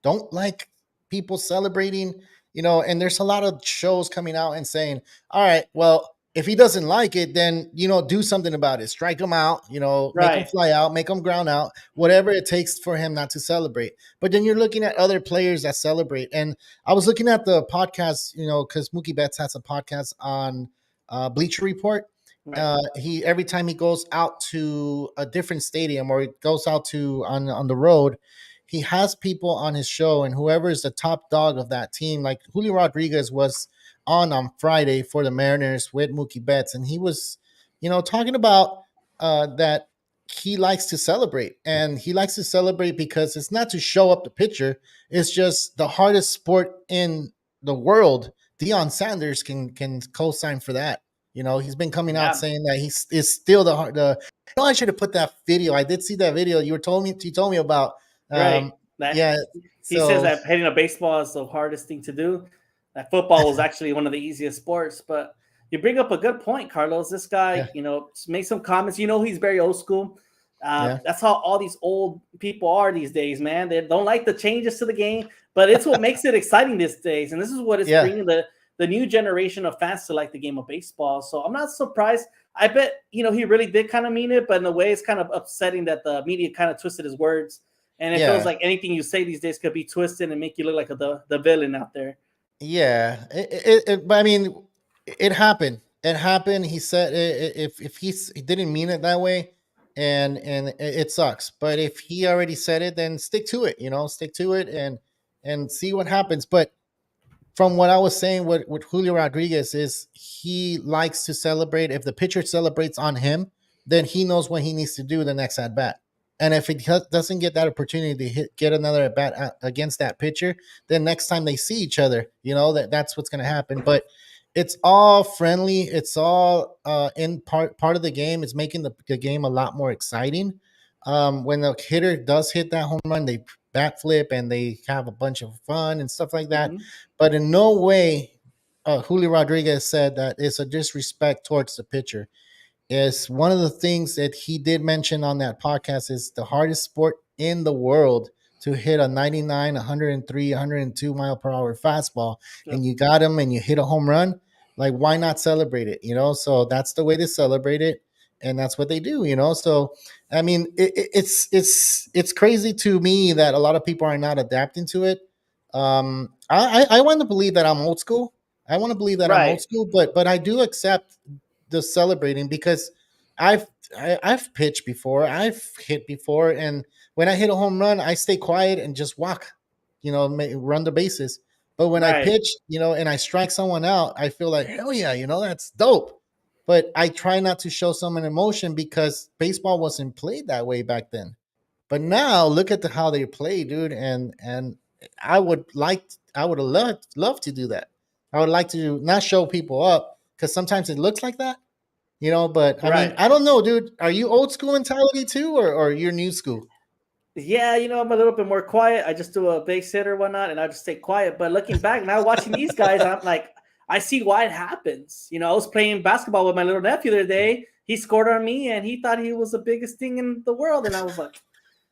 don't like people celebrating? And there's a lot of shows coming out and saying, all right, well, if he doesn't like it, then, do something about it. Strike him out, make him fly out, make him ground out, whatever it takes for him not to celebrate. But then you're looking at other players that celebrate. And I was looking at the podcast, because Mookie Betts has a podcast on Bleacher Report. He every time he goes out to a different stadium or he goes out to on the road, he has people on his show, and whoever is the top dog of that team, like Julio Rodriguez was on Friday for the Mariners with Mookie Betts, and he was, talking about that he likes to celebrate, and he likes to celebrate because it's not to show up the pitcher. It's just the hardest sport in the world. Deion Sanders can co-sign for that. He's been coming out saying that he is still the. I should have put that video. I did see that video you told me about. Right. He says that hitting a baseball is the hardest thing to do. That football was actually one of the easiest sports. But you bring up a good point, Carlos. This guy, make some comments. He's very old school. That's how all these old people are these days, man. They don't like the changes to the game, but it's what makes it exciting these days. And this is what is bringing the new generation of fans to like the game of baseball. So I'm not surprised. I bet, he really did kind of mean it, but in a way it's kind of upsetting that the media kind of twisted his words. And it feels like anything you say these days could be twisted and make you look like the villain out there. Yeah. But I mean, it happened. It happened. He said if he didn't mean it that way, and it sucks. But if he already said it, then stick to it, stick to it and see what happens. But from what I was saying with Julio Rodriguez is he likes to celebrate. If the pitcher celebrates on him, then he knows what he needs to do the next at bat. And if he doesn't get that opportunity to get another at bat against that pitcher, then next time they see each other, that's what's going to happen. But it's all friendly. It's all in part of the game. It's making the game a lot more exciting. When the hitter does hit that home run, they bat flip and they have a bunch of fun and stuff like that. Mhm. But in no way, Julio Rodriguez said that it's a disrespect towards the pitcher. Is one of the things that he did mention on that podcast is the hardest sport in the world to hit a 99, 103, 102 mile per hour fastball, Yep. and you got him and you hit a home run. Like, why not celebrate it? So that's the way to celebrate it, and that's what they do. So I mean, it's crazy to me that a lot of people are not adapting to it. I want to believe that I'm old school. I want to believe that I'm old Right. school, but I do accept the celebrating because I've I've pitched before, I've hit before, and when I hit a home run, I stay quiet and just walk, run the bases. But when I Right. pitch, and I strike someone out, I feel like hell yeah, that's dope. But I try not to show some emotion because baseball wasn't played that way back then. But now look at how they play, dude, and I would love to do that. I would like to not show people up because sometimes it looks like that, but I mean, Right. I don't know, dude. Are you old school mentality too, or you're new school? Yeah, I'm a little bit more quiet. I just do a base hit or whatnot, and I just stay quiet. But looking back now, watching these guys, I'm like, I see why it happens. I was playing basketball with my little nephew the other day. He scored on me, and he thought he was the biggest thing in the world. And I was like,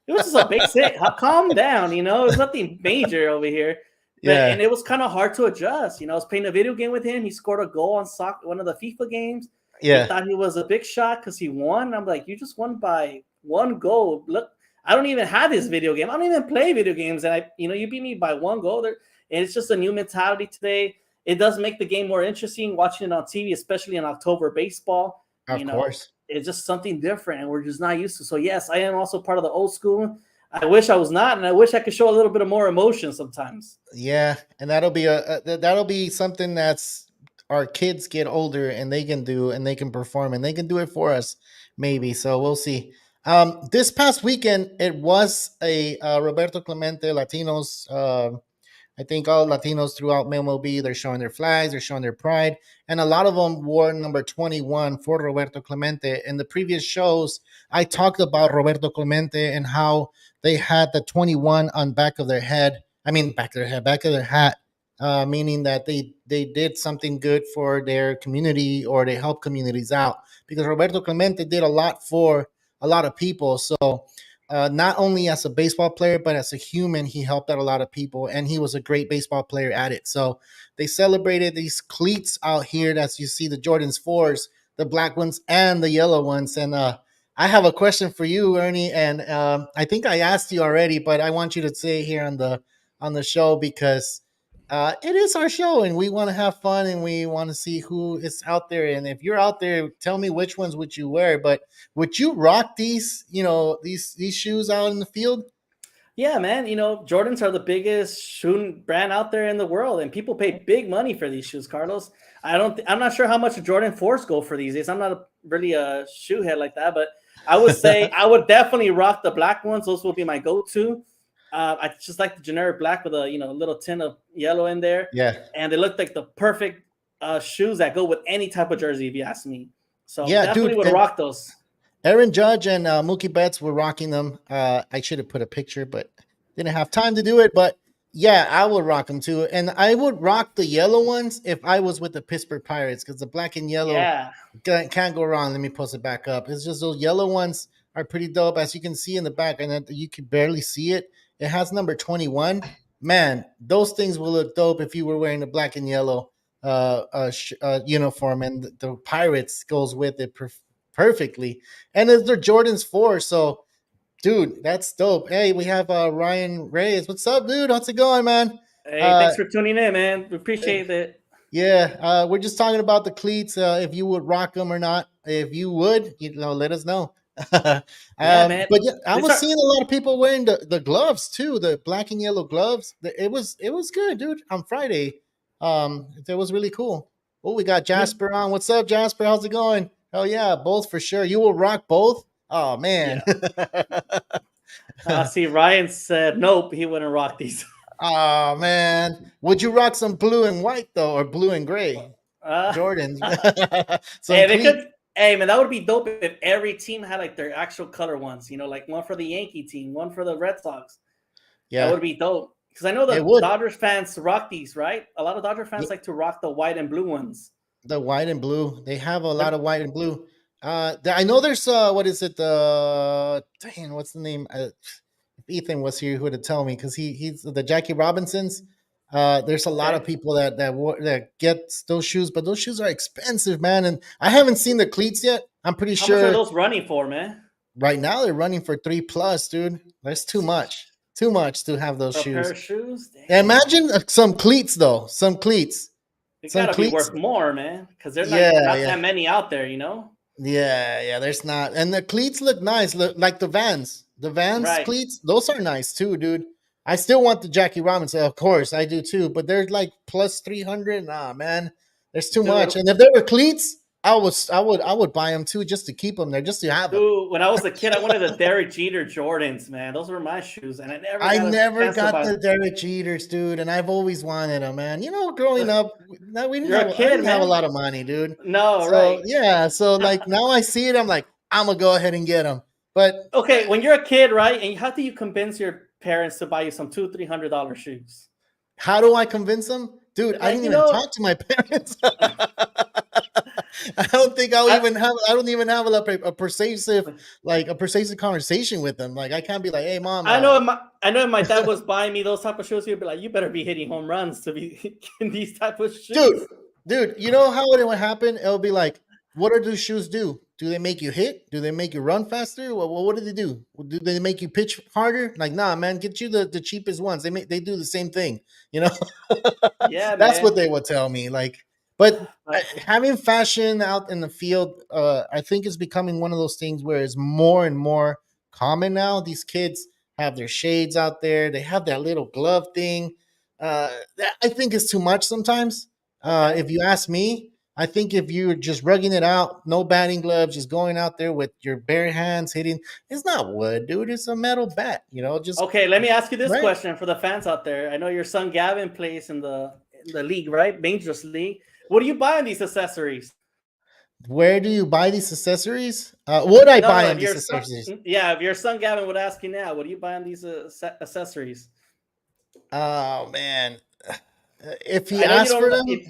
it was just a base hit. Calm down, it was nothing major over here. And Yeah, it was kind of hard to adjust. I was playing a video game with him. He scored a goal on one of the FIFA games. He yeah, thought he was a big shot because he won. I'm like, you just won by one goal. Look, I don't even have this video game. I don't even play video games. And you beat me by one goal there. And it's just a new mentality today. It does make the game more interesting watching it on TV, especially in October baseball. of course. It's just something different and we're just not used to. So yes, I am also part of the old school. I wish I was not, and I wish I could show a little bit of more emotion sometimes. Yeah, and that'll be something that's our kids get older and they can do and they can perform and they can do it for us maybe. So we'll see. This past weekend it was a Roberto Clemente Latinos. I think all Latinos throughout MLB, they're showing their flags, they're showing their pride, and a lot of them wore number 21 for Roberto Clemente. In the previous shows, I talked about Roberto Clemente and how they had the 21 on back of their head. I mean, back of their hat, meaning that they did something good for their community or they help communities out. Because Roberto Clemente did a lot for a lot of people. So not only as a baseball player, but as a human, he helped out a lot of people, and he was a great baseball player at it. So they celebrated these cleats out here. That's you see the Jordans 4s, the black ones and the yellow ones. And I have a question for you, Ernie, and I think I asked you already, but I want you to say it here on the show because it is our show, and we want to have fun, and we want to see who is out there. And if you're out there, tell me which ones would you wear. But would you rock these, these shoes out in the field? Yeah, man. Jordans are the biggest shoe brand out there in the world, and people pay big money for these shoes, Carlos. I'm not sure how much Jordan 4s go for these days. I'm not really a shoe head like that, but I would say I would definitely rock the black ones. Those will be my go-to. I just like the generic black with a little tint of yellow in there, Yeah. and they look like the perfect shoes that go with any type of jersey, if you ask me. So Yeah, definitely dude. would rock those. Aaron Judge and Mookie Betts were rocking them. I should have put a picture, but didn't have time to do it. But yeah, I would rock them too. And I would rock the yellow ones if I was with the Pittsburgh Pirates because the black and yellow Yeah. can't go wrong. Let me post it back up. It's just those yellow ones are pretty dope. As you can see in the back, and you can barely see it. It has number 21. Man, those things will look dope if you were wearing the black and yellow uniform, and the Pirates goes with it perfectly. And it's their Jordans 4. So, dude, that's dope. Hey, we have Ryan Reyes. What's up, dude? How's it going, man? Hey, Uh, thanks for tuning in, man. We appreciate it. yeah, we're just talking about the cleats. If you would rock them or not. If you would, let us know. But Yeah, man. yeah, I These was are seeing a lot of people wearing the gloves too, the black and yellow gloves. It was good, dude. On Friday, It was really cool. Oh, we got Jasper on. What's up, Jasper? How's it going? Hell yeah, both for sure. You will rock both. Oh man. Yeah. See, Ryan said nope, he wouldn't rock these. Oh man. Would you rock some blue and white though, or blue and gray? Uh, Jordans. Some hey, they cleats. could. Hey, man, that would be dope if every team had like their actual color ones. You know, like one for the Yankee team, one for the Red Sox. That Yeah, would be dope. Because I know it the would. Dodgers fans rock these, right? A lot of Dodger fans like to rock the white and blue ones. The white and blue. They have a lot But of white and blue. I know there's what is it? Dang, what's the name? If Ethan was here, who would tell me? Because he's the Jackie Robinsons. There's a lot of okay, people that get those shoes, but those shoes are expensive, man. And I haven't seen the cleats yet. I'm pretty how much are sure those running for, man? right now they're running for 3 plus, dude. That's too much. Too much to have those For a pair shoes. of shoes? And Damn. imagine some cleats though. Some cleats. It Some gotta be cleats. worth more, man. Because they're like Yeah, not yeah. that many out there, you know? Yeah, there's not. And the cleats look nice, look like the Vans. The Vans Right. cleats, those are nice too, dude. I still want the Jackie Robinson, of course, I do too, but they're like plus 300. Nah, man. There's too much. Dude, And if they were cleats, I would buy them too just to keep them there, just to have them. dude, when I was a kid, I wanted the Derek Jeter Jordans, man. Those were my shoes, and I never I got a never chance to got buy the them. Derek Jeters, dude, and I've always wanted them, man. You know, growing up, no, we didn't You're have. a I kid, didn't have a man. lot of money, dude. No, So right. yeah, so like now I see it, I'm like, I'm gonna go ahead and get them. But Okay, when you're a kid, right, and how do you convince your parents to buy you some $200-300 shoes? how do I convince them? Dude, I Like, didn't you even know, talk to my parents. I don't think I I don't even have a persuasive conversation with them. Like I can't be like, hey mom, I know if my dad was buying me those type of shoes, he'd be like, "You better be hitting home runs to be in these type of dude, shoes." you know how it would happen? It'll be like, what do those shoes do? Do they make you hit? Do they make you run faster? What do they do? Do they make you pitch harder? Like, nah, man, get you the cheapest ones. They do the same thing, you know. Yeah, That's what man. they would tell me. Like, but Like, having fashion out in the field, I think is becoming one of those things where it's more and more common now. These kids have their shades out there. They have that little glove thing. That I think is too much sometimes. okay. If you ask me, I think if you're just rugging it out, no batting gloves, just going out there with your bare hands hitting, it's not wood, dude. It's a metal bat. You know, just Okay, let me ask you this right. question for the fans out there. I know your son Gavin plays in the league, right? Dangerous league. What do you buy in these accessories? Where do you buy these accessories? Would I No, buy no. them If these your son, accessories? yeah, if your son Gavin would ask you now, what do you buy in these accessories? Oh man, if he I know you asks for don't. them,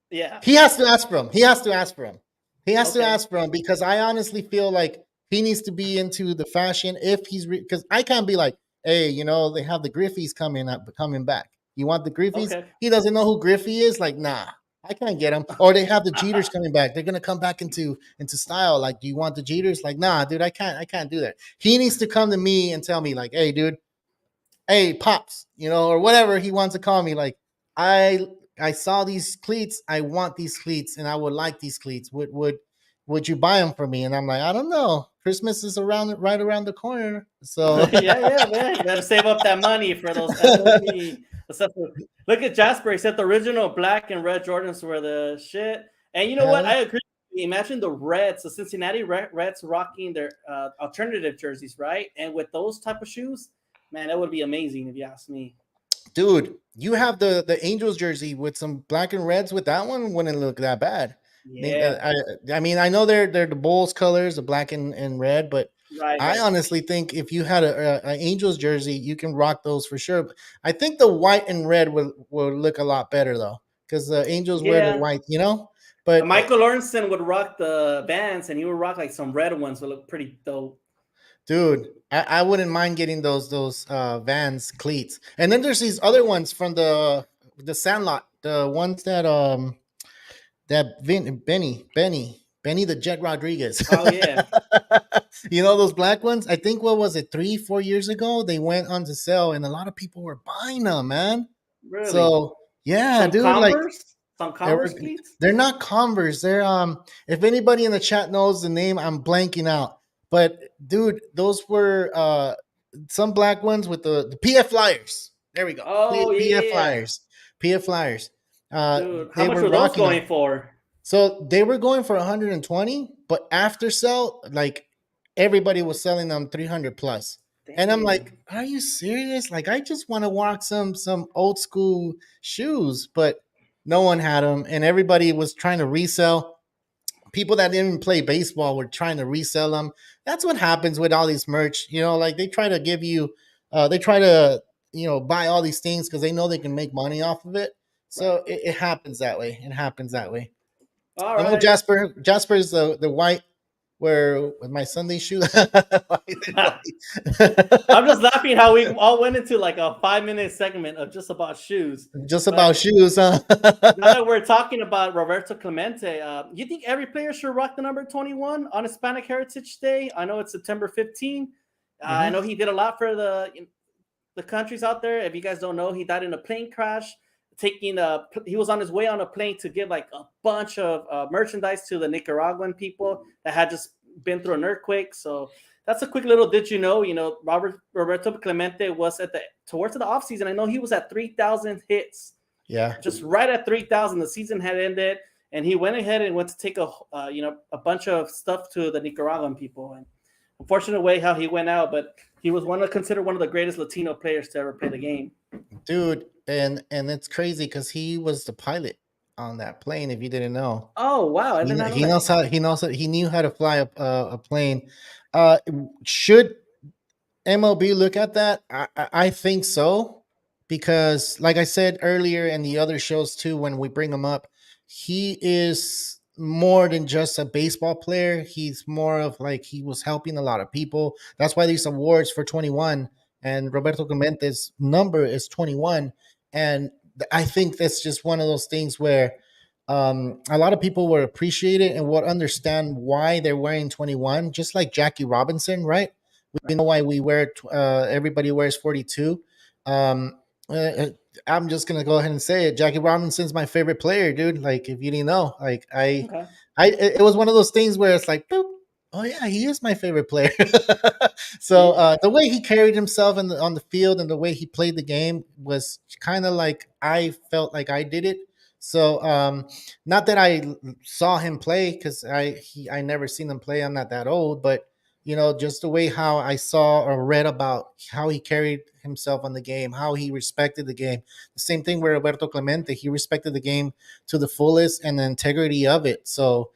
Yeah. he has to ask for them. He has to ask for them. He has to Okay. ask for them because I honestly feel like he needs to be into the fashion. If he's because I can't be like, hey, they have the Griffies coming back. You want the Griffies? Okay. He doesn't know who Griffey is. Like, nah, I can't get him. Or they have the Jeters coming back. They're gonna come back into style. Like, do you want the Jeters? Like, nah, dude, I can't do that. He needs to come to me and tell me, like, hey, dude, hey pops, or whatever he wants to call me. Like, I saw these cleats, I want these cleats, and I would like these cleats. Would you buy them for me? And I'm like, I don't know, Christmas is right around the corner, so Yeah, yeah, man. You better save up that money for those MLB accessories. Look at Jasper. He said the original black and red Jordans were the shit. And you know what? hell I agree. Imagine the Reds, the Cincinnati Reds rocking their alternative jerseys, right? And with those type of shoes, man, that would be amazing if you ask me. dude, you have the Angels jersey with some black and reds. With that one, wouldn't look that bad. Yeah, I mean, I know they're the Bulls colors, the black and red, but right, I right. honestly think if you had a Angels jersey, you can rock those for sure. I think the white and red will look a lot better though, because the Angels wear the Yeah. white, But Michael Lawrenson would rock the Vans, and he would rock like some red ones. Would look pretty dope. dude, I wouldn't mind getting those Vans cleats. And then there's these other ones from the Sandlot, the ones that Benny the Jet Rodriguez. Oh yeah, Those black ones? I think what was it, 3-4 years ago? They went on to sell and a lot of people were buying them, man. really. So yeah, Some dude, like Converse, some every, Converse cleats. they're not Converse. They're if anybody in the chat knows the name, I'm blanking out. But dude, those were some black ones with the PF Flyers. There we go. Oh PF yeah, Flyers. PF Flyers. Dude, how They much were were those rocking going them. for? So they were going for 120, but after sell, like everybody was selling them 300 plus. And I'm Damn. like, are you serious? Like, I just want to walk some old school shoes, but no one had them, and everybody was trying to resell. People that didn't play baseball were trying to resell them. That's what happens with all these merch. Like they try to give you, they try to buy all these things because they know they can make money off of it. Right. So it happens that way. It happens that way. All I know right. Jasper's the white where with my Sunday shoe. I'm just laughing how we all went into like a 5-minute segment of just about shoes. Just But about shoes, huh? now that we're talking about Roberto Clemente, you think every player should rock the number 21 on Hispanic Heritage Day? I know it's September 15th. I Mhm. know he did a lot for the countries out there. If you guys don't know, he died in a plane crash. He was on his way on a plane to give like a bunch of merchandise to the Nicaraguan people that had just been through an earthquake. So that's a quick little did you know? Roberto Clemente was towards the offseason. I know he was at 3,000 hits, Yeah. just right at 3,000. The season had ended, and he went ahead and went to take a bunch of stuff to the Nicaraguan people. And unfortunate way how he went out, but he was considered one of the greatest Latino players to ever play the game. Dude, and it's crazy because he was the pilot on that plane. If you didn't know, Oh wow, I did not know he that. knows how he knew how to fly a plane. Uh, should MLB look at that? I think so because, like I said earlier, in the other shows too, when we bring him up, he is more than just a baseball player. He's more of like he was helping a lot of people. That's why these awards for 21 and Roberto Clemente's number is 21, and I think that's just one of those things where a lot of people will appreciate it and will understand why they're wearing 21, just like Jackie Robinson, right? We Right. know why we wear everybody wears 42. um uh, I'm just gonna go ahead and say it. Jackie Robinson's my favorite player, dude. Like, if you didn't know, like Okay. it was one of those things where it's like, boop, oh yeah, he is my favorite player. So See. the way he carried himself on the field and the way he played the game was kind of like I felt like I did it. So not that I saw him play because I never seen him play. I'm not that old, but just the way how I saw or read about how he carried himself on the game, how he respected the game. The same thing with Roberto Clemente. He respected the game to the fullest and the integrity of it. So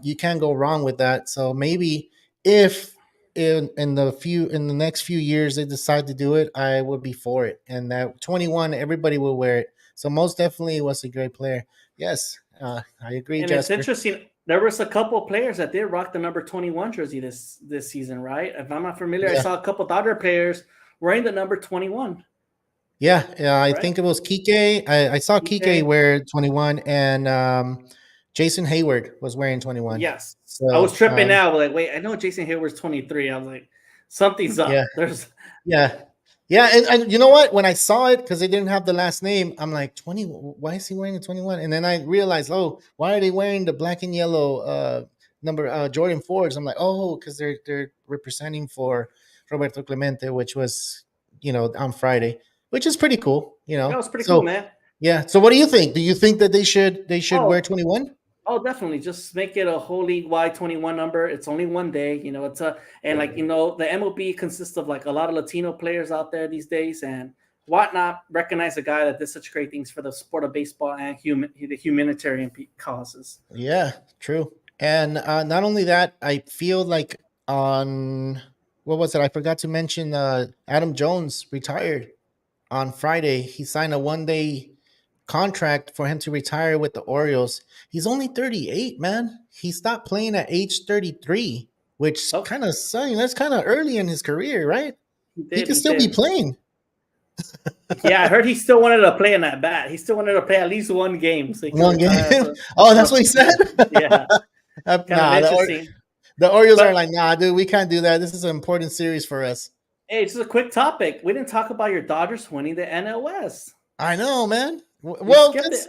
you can't go wrong with that. So maybe if in the next few years they decide to do it, I would be for it. And that 21, everybody will wear it. So most definitely was a great player. Yes, I agree, And it's Jasper. interesting. There was a couple players that did rock the number 21 jersey this season, right? If I'm not familiar, I Yeah. saw a couple Dodger players wearing the number 21, Yeah, I right? think it was Kike. I saw Kike DK. wear 21, and Jason Hayward was wearing 21. Yes. I was So tripping out. Like, wait, I know Jason Hayward's 23. I was like, something's yeah, up. There's yeah, yeah. And you know what? When I saw it, because they didn't have the last name, I'm like, 20. Why is he wearing a 21? And then I realized, oh, why are they wearing the black and yellow number Jordan 4s? I'm like, oh, because they're representing for Roberto Clemente, which was on Friday, which is pretty cool. that was pretty cool, So man. yeah. So what do you think? Do you think that they should wear Oh, 21? oh, definitely. Just make it a whole league wide 21 number. It's only one day. And like, the MLB consists of like a lot of Latino players out there these days. And why not recognize a guy that did such great things for the sport of baseball and the humanitarian causes? Yeah, true. And not only that, I feel like on what was it? I forgot to mention. Adam Jones retired on Friday. He signed a 1 day contract for him to retire with the Orioles. He's only 38, man. He stopped playing at age 33, which Oh, kind of that's kind of early in his career, right? he He did. could He still be did. playing. Yeah, I heard he still wanted to play in that bat. He still wanted to play at least one game so he could One game. retire as a, Oh, on that's a what he said. yeah, kind of Nah, interesting. the Orioles are But like, nah, dude, we can't do that. This is an important series for us. hey, this is a quick topic. We didn't talk about your Dodgers winning the NL West. I know, man. You Well, skipped it. because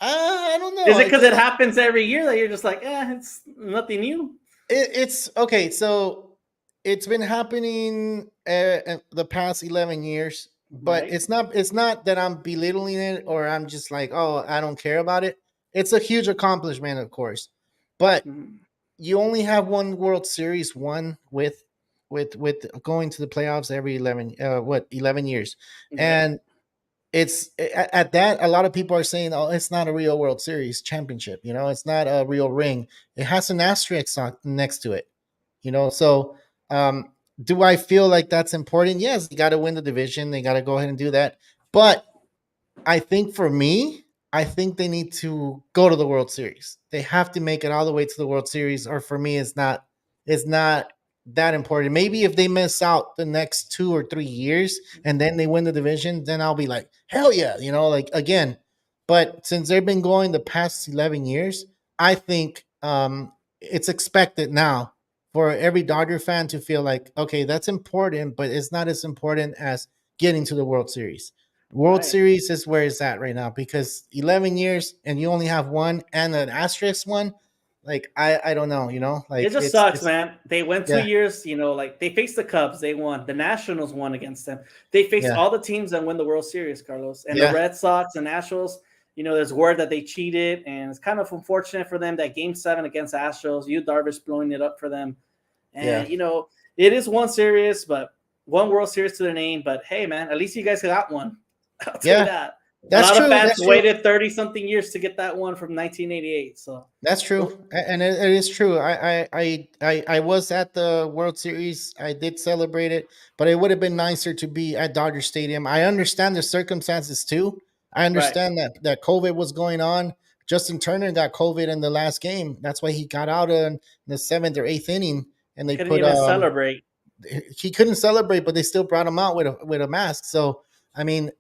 I don't know. Is it because it happens every year that you're just like, it's nothing new? It's okay. So it's been happening the past 11 years, but Right. it's not that I'm belittling it or I'm just like, oh, I don't care about it. It's a huge accomplishment, of course, but Mhm. you only have one World Series won with going to the playoffs every 11 years, Yep. and it's at that a lot of people are saying, oh, it's not a real World Series championship, it's not a real ring. It has an asterisk next to it, so um do I feel like that's important? Yes, they got to win the division, they got to go ahead and do that, but I think for me, I think they need to go to the World Series. They have to make it all the way to the World Series, or for me, it's not that important. Maybe if they miss out the next 2 or 3 years and then they win the division, then I'll be like, hell yeah, like again. But since they've been going the past 11 years, I think it's expected now for every Dodger fan to feel like, okay, that's important, but it's not as important as getting to the World Series. World Right. Series is where it's at right now because 11 years and you only have one and an asterisk one. Like I don't know, It like just it's sucks, it's man. They went two yeah, years, like they faced the Cubs, they won. The Nationals won against them. They faced yeah, all the teams that win the World Series, Carlos. And the yeah, Red Sox and Nationals, there's word that they cheated, and it's kind of unfortunate for them that Game 7 against Astros, Yu Darvish blowing it up for them. yeah, And it is one series, but one World Series to their name. But hey, man, at least you guys got one. I'll tell you yeah. that. A That's lot of true. fans That's true. waited 30 something years to get that one from 1988. So That's true, and it is true. I was at the World Series. I did celebrate it, but it would have been nicer to be at Dodger Stadium. I understand the circumstances too. I right. understand that COVID was going on. Justin Turner got COVID in the last game. That's why he got out in the seventh or eighth inning, and they Couldn't put even celebrate. he couldn't celebrate, but they still brought him out with a mask. So I mean,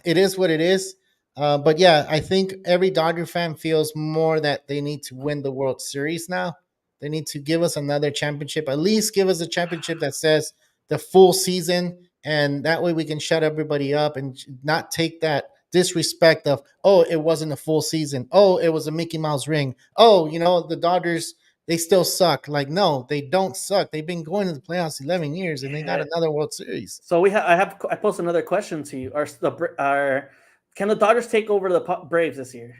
it is what it is. But yeah, I think every Dodger fan feels more that they need to win the World Series now. They need to give us another championship. At least give us a championship that says the full season, and that way we can shut everybody up and not take that disrespect of, oh, it wasn't a full season, oh, it was a Mickey Mouse ring, oh, the Dodgers, they still suck. Like, no, they don't suck. They've been going to the playoffs 11 years and they got Yeah. another World Series. So I posed another question to you. Are can the Dodgers take over the Braves this year?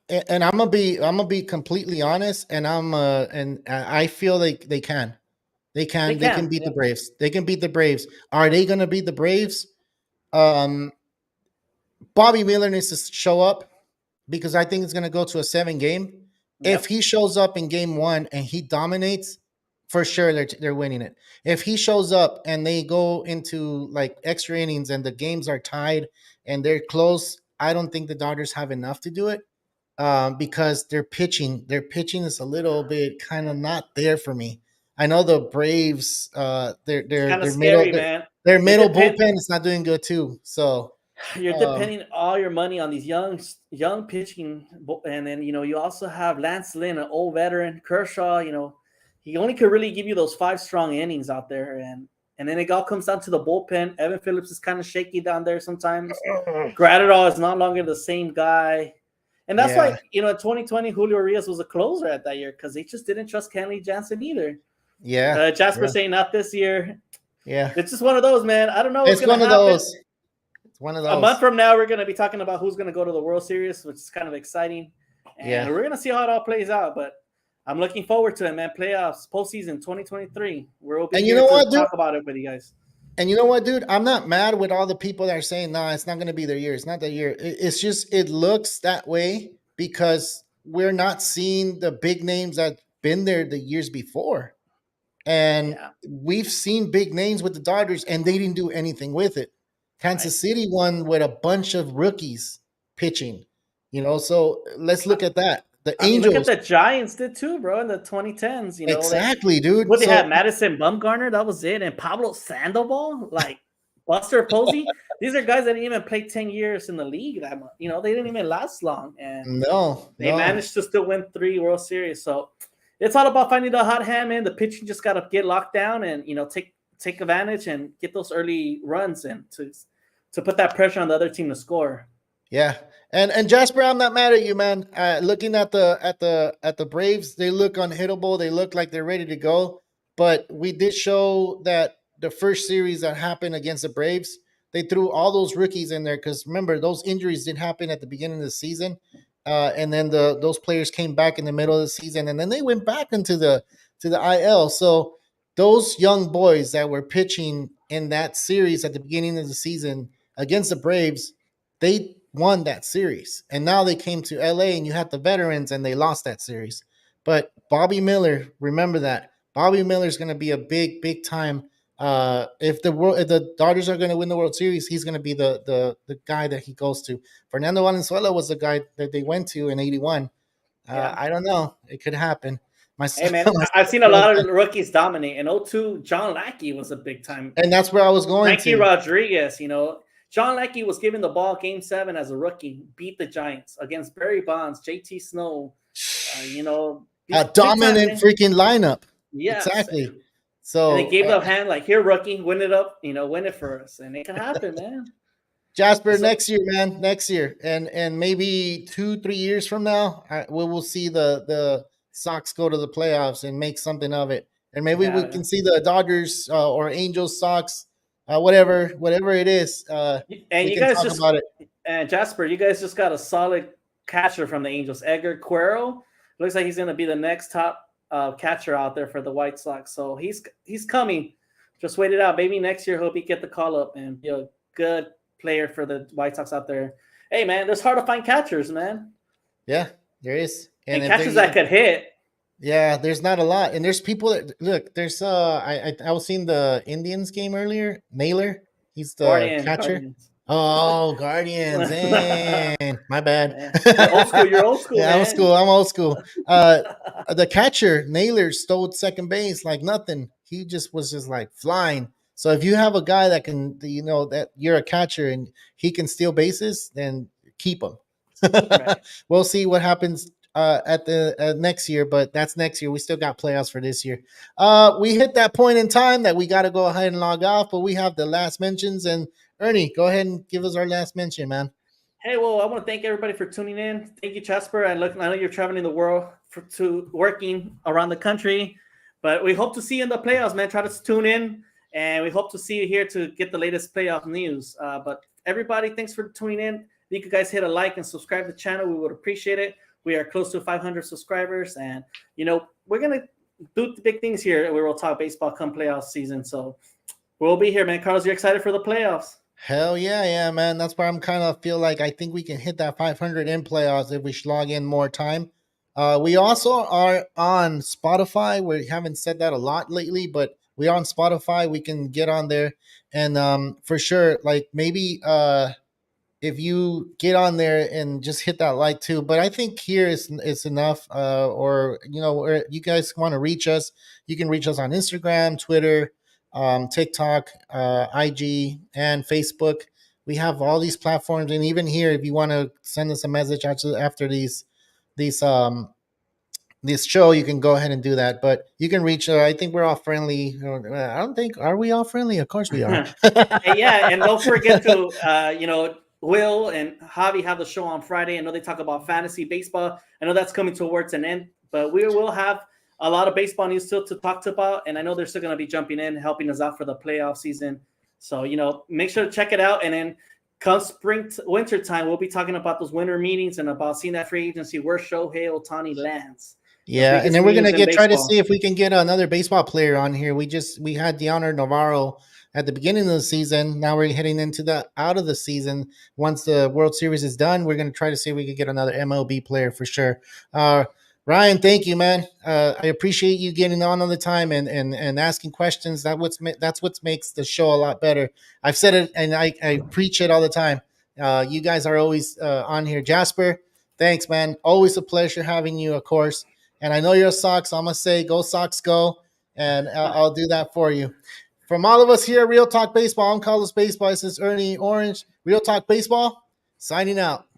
And I'm gonna be completely honest, and I feel like they can. They They can. They can can. beat the Yeah. Braves. They can beat the Braves. Are they gonna beat the Braves? Um, Bobby Miller needs to show up because I think it's going to go to a 7 game. If Yep. he shows up in game one and he dominates, for sure they're winning it. If he shows up and they go into like extra innings and the games are tied and they're close, I don't think the Dodgers have enough to do it because their pitching is a little bit kind of not there for me. I know the Braves, their It's their kind of their middle scary, man. their You're middle depend bullpen is not doing good too. So you're um, depending all your money on these young pitching, and then you also have Lance Lynn, an old veteran. Kershaw, he only could really give you those 5 strong innings out there, and then it all comes down to the bullpen. Evan Phillips is kind of shaky down there sometimes. Gratterall is no longer the same guy. And that's yeah, why, in 2020, Julio Urias was a closer at that year because they just didn't trust Kenley Jansen either. yeah, Jasper yeah, saying not this year. yeah. It's just one of those, man. I don't know what's It's going to one of happen. those. It's one of A month those. from now, we're going to be talking about who's going to go to the World Series, which is kind of exciting. And Yeah. we're going to see how it all plays out. But I'm looking forward to it, man. Playoffs, postseason 2023. We'll be And you here know to what, dude? talk about it with you guys. And you know what, dude? I'm not mad with all the people that are saying, "Nah, it's not going to be their year. It's not their year." It's just it looks that way because we're not seeing the big names that been there the years before, and Yeah, we've seen big names with the Dodgers, and they didn't do anything with it. right. Kansas City won with a bunch of rookies pitching. So let's look at that. The I mean, look at Angels, the Giants did too, bro, in the 2010s. exactly, dude. What they So had Madison Bumgarner, that was it, and Pablo Sandoval, like Buster Posey. These are guys that didn't even play 10 years in the league that much. They didn't even last long, and no, they no. managed to still win 3 World Series. So it's all about finding the hot hand, man. The pitching just got to get locked down and take advantage and get those early runs and to put that pressure on the other team to score. Yeah. And Jasper, I'm not mad at you, man. Looking at the Braves, they look unhittable. They look like they're ready to go. But we did show that the first series that happened against the Braves, they threw all those rookies in there because remember those injuries did happen at the beginning of the season, and then those players came back in the middle of the season, and then they went back into the IL. So those young boys that were pitching in that series at the beginning of the season against the Braves, they won that series, and now they came to LA, and you had the veterans, and they lost that series. But Bobby Miller, remember that Bobby Miller is going to be a big time. If the Dodgers are going to win the World Series, he's going to be the guy that he goes to. Fernando Valenzuela was the guy that they went to in '81. Yeah. I don't know. It could happen. Hey man, I've seen a lot of rookies dominate. In 02, John Lackey was a big time. And that's where I was going Frankie to. Rodriguez, John Lackey was given the ball Game 7 as a rookie, beat the Giants against Barry Bonds, JT Snow, a dominant freaking lineup. Yes. Exactly. So and they gave the hand like, here, rookie, win it up, win it for us. And it can happen, man. Jasper, next year, man, next year. And maybe 2-3 years from now, we will see the Sox go to the playoffs and make something of it. And maybe we can see the Dodgers or Angels, Sox, whatever it is. And you guys just about it. And Jasper, you guys just got a solid catcher from the Angels, Edgar Cuero. Looks like he's going to be the next top catcher out there for the White Sox. So he's coming. Just wait it out. Maybe next year he'll get the call up and be a good player for the White Sox out there. Hey man, there's hard to find catchers, man. Yeah, there is. And catchers that could hit. Yeah, there's not a lot. And there's people that look, there's I was seeing the Indians game earlier. Naylor, he's the catcher. Guardians. Oh, Guardians. Man, my bad. Old school, you're old school. Yeah, man. I'm old school. The catcher, Naylor, stole second base like nothing. He was just like flying. So if you have a guy that can, that you're a catcher and he can steal bases, then keep him. Right. We'll see what happens at the next year, but that's next year. We still got playoffs for this year. We hit that point in time that we got to go ahead and log off, but we have the last mentions. And Ernie, go ahead and give us our last mention, man. Hey, well, I want to thank everybody for tuning in. Thank you, Jasper. I know you're traveling the world to working around the country, but we hope to see you in the playoffs, man. Try to tune in. And we hope to see you here to get the latest playoff news. But everybody, thanks for tuning in. If you guys hit a like and subscribe to the channel, we would appreciate it. We are close to 500 subscribers. And, we're going to do the big things here. We will talk baseball come playoff season. So we'll be here, man. Carlos, you're excited for the playoffs? Hell yeah, man. That's why I'm kind of feel like I think we can hit that 500 in playoffs if we log in more time. We also are on Spotify. We haven't said that a lot lately, but we are on Spotify. We can get on there, and for sure, like maybe if you get on there and just hit that like too. But I think here is enough. Or you guys want to reach us, you can reach us on Instagram, Twitter, TikTok, IG, and Facebook. We have all these platforms, and even here, if you want to send us a message after this show, you can go ahead and do that. But you can reach I think we're all friendly. I don't think, are we all friendly? Of course we are. Yeah, and don't forget to Will and Javi have the show on Friday. I know they talk about fantasy baseball. I know that's coming towards an end, but we will have a lot of baseball news still to talk about, and I know they're still going to be jumping in, helping us out for the playoff season. So make sure to check it out. And then come winter time, we'll be talking about those winter meetings and about seeing that free agency where Shohei Ohtani lands. Yeah, and then we're gonna try to see if we can get another baseball player on here. We had Deoner Navarro at the beginning of the season. Now we're heading into the out of the season. Once the World Series is done, we're gonna try to see if we can get another MLB player for sure. Ryan, thank you, man. I appreciate you getting on the time and asking questions. That's what makes the show a lot better. I've said it and I preach it all the time. You guys are always on here. Jasper, thanks, man. Always a pleasure having you, of course. And I know you're a Sox, so I'm going to say go Sox go, and I'll do that for you. From all of us here at Real Talk Baseball, I'm Carlos Baseball. This is Ernie Orange. Real Talk Baseball, signing out.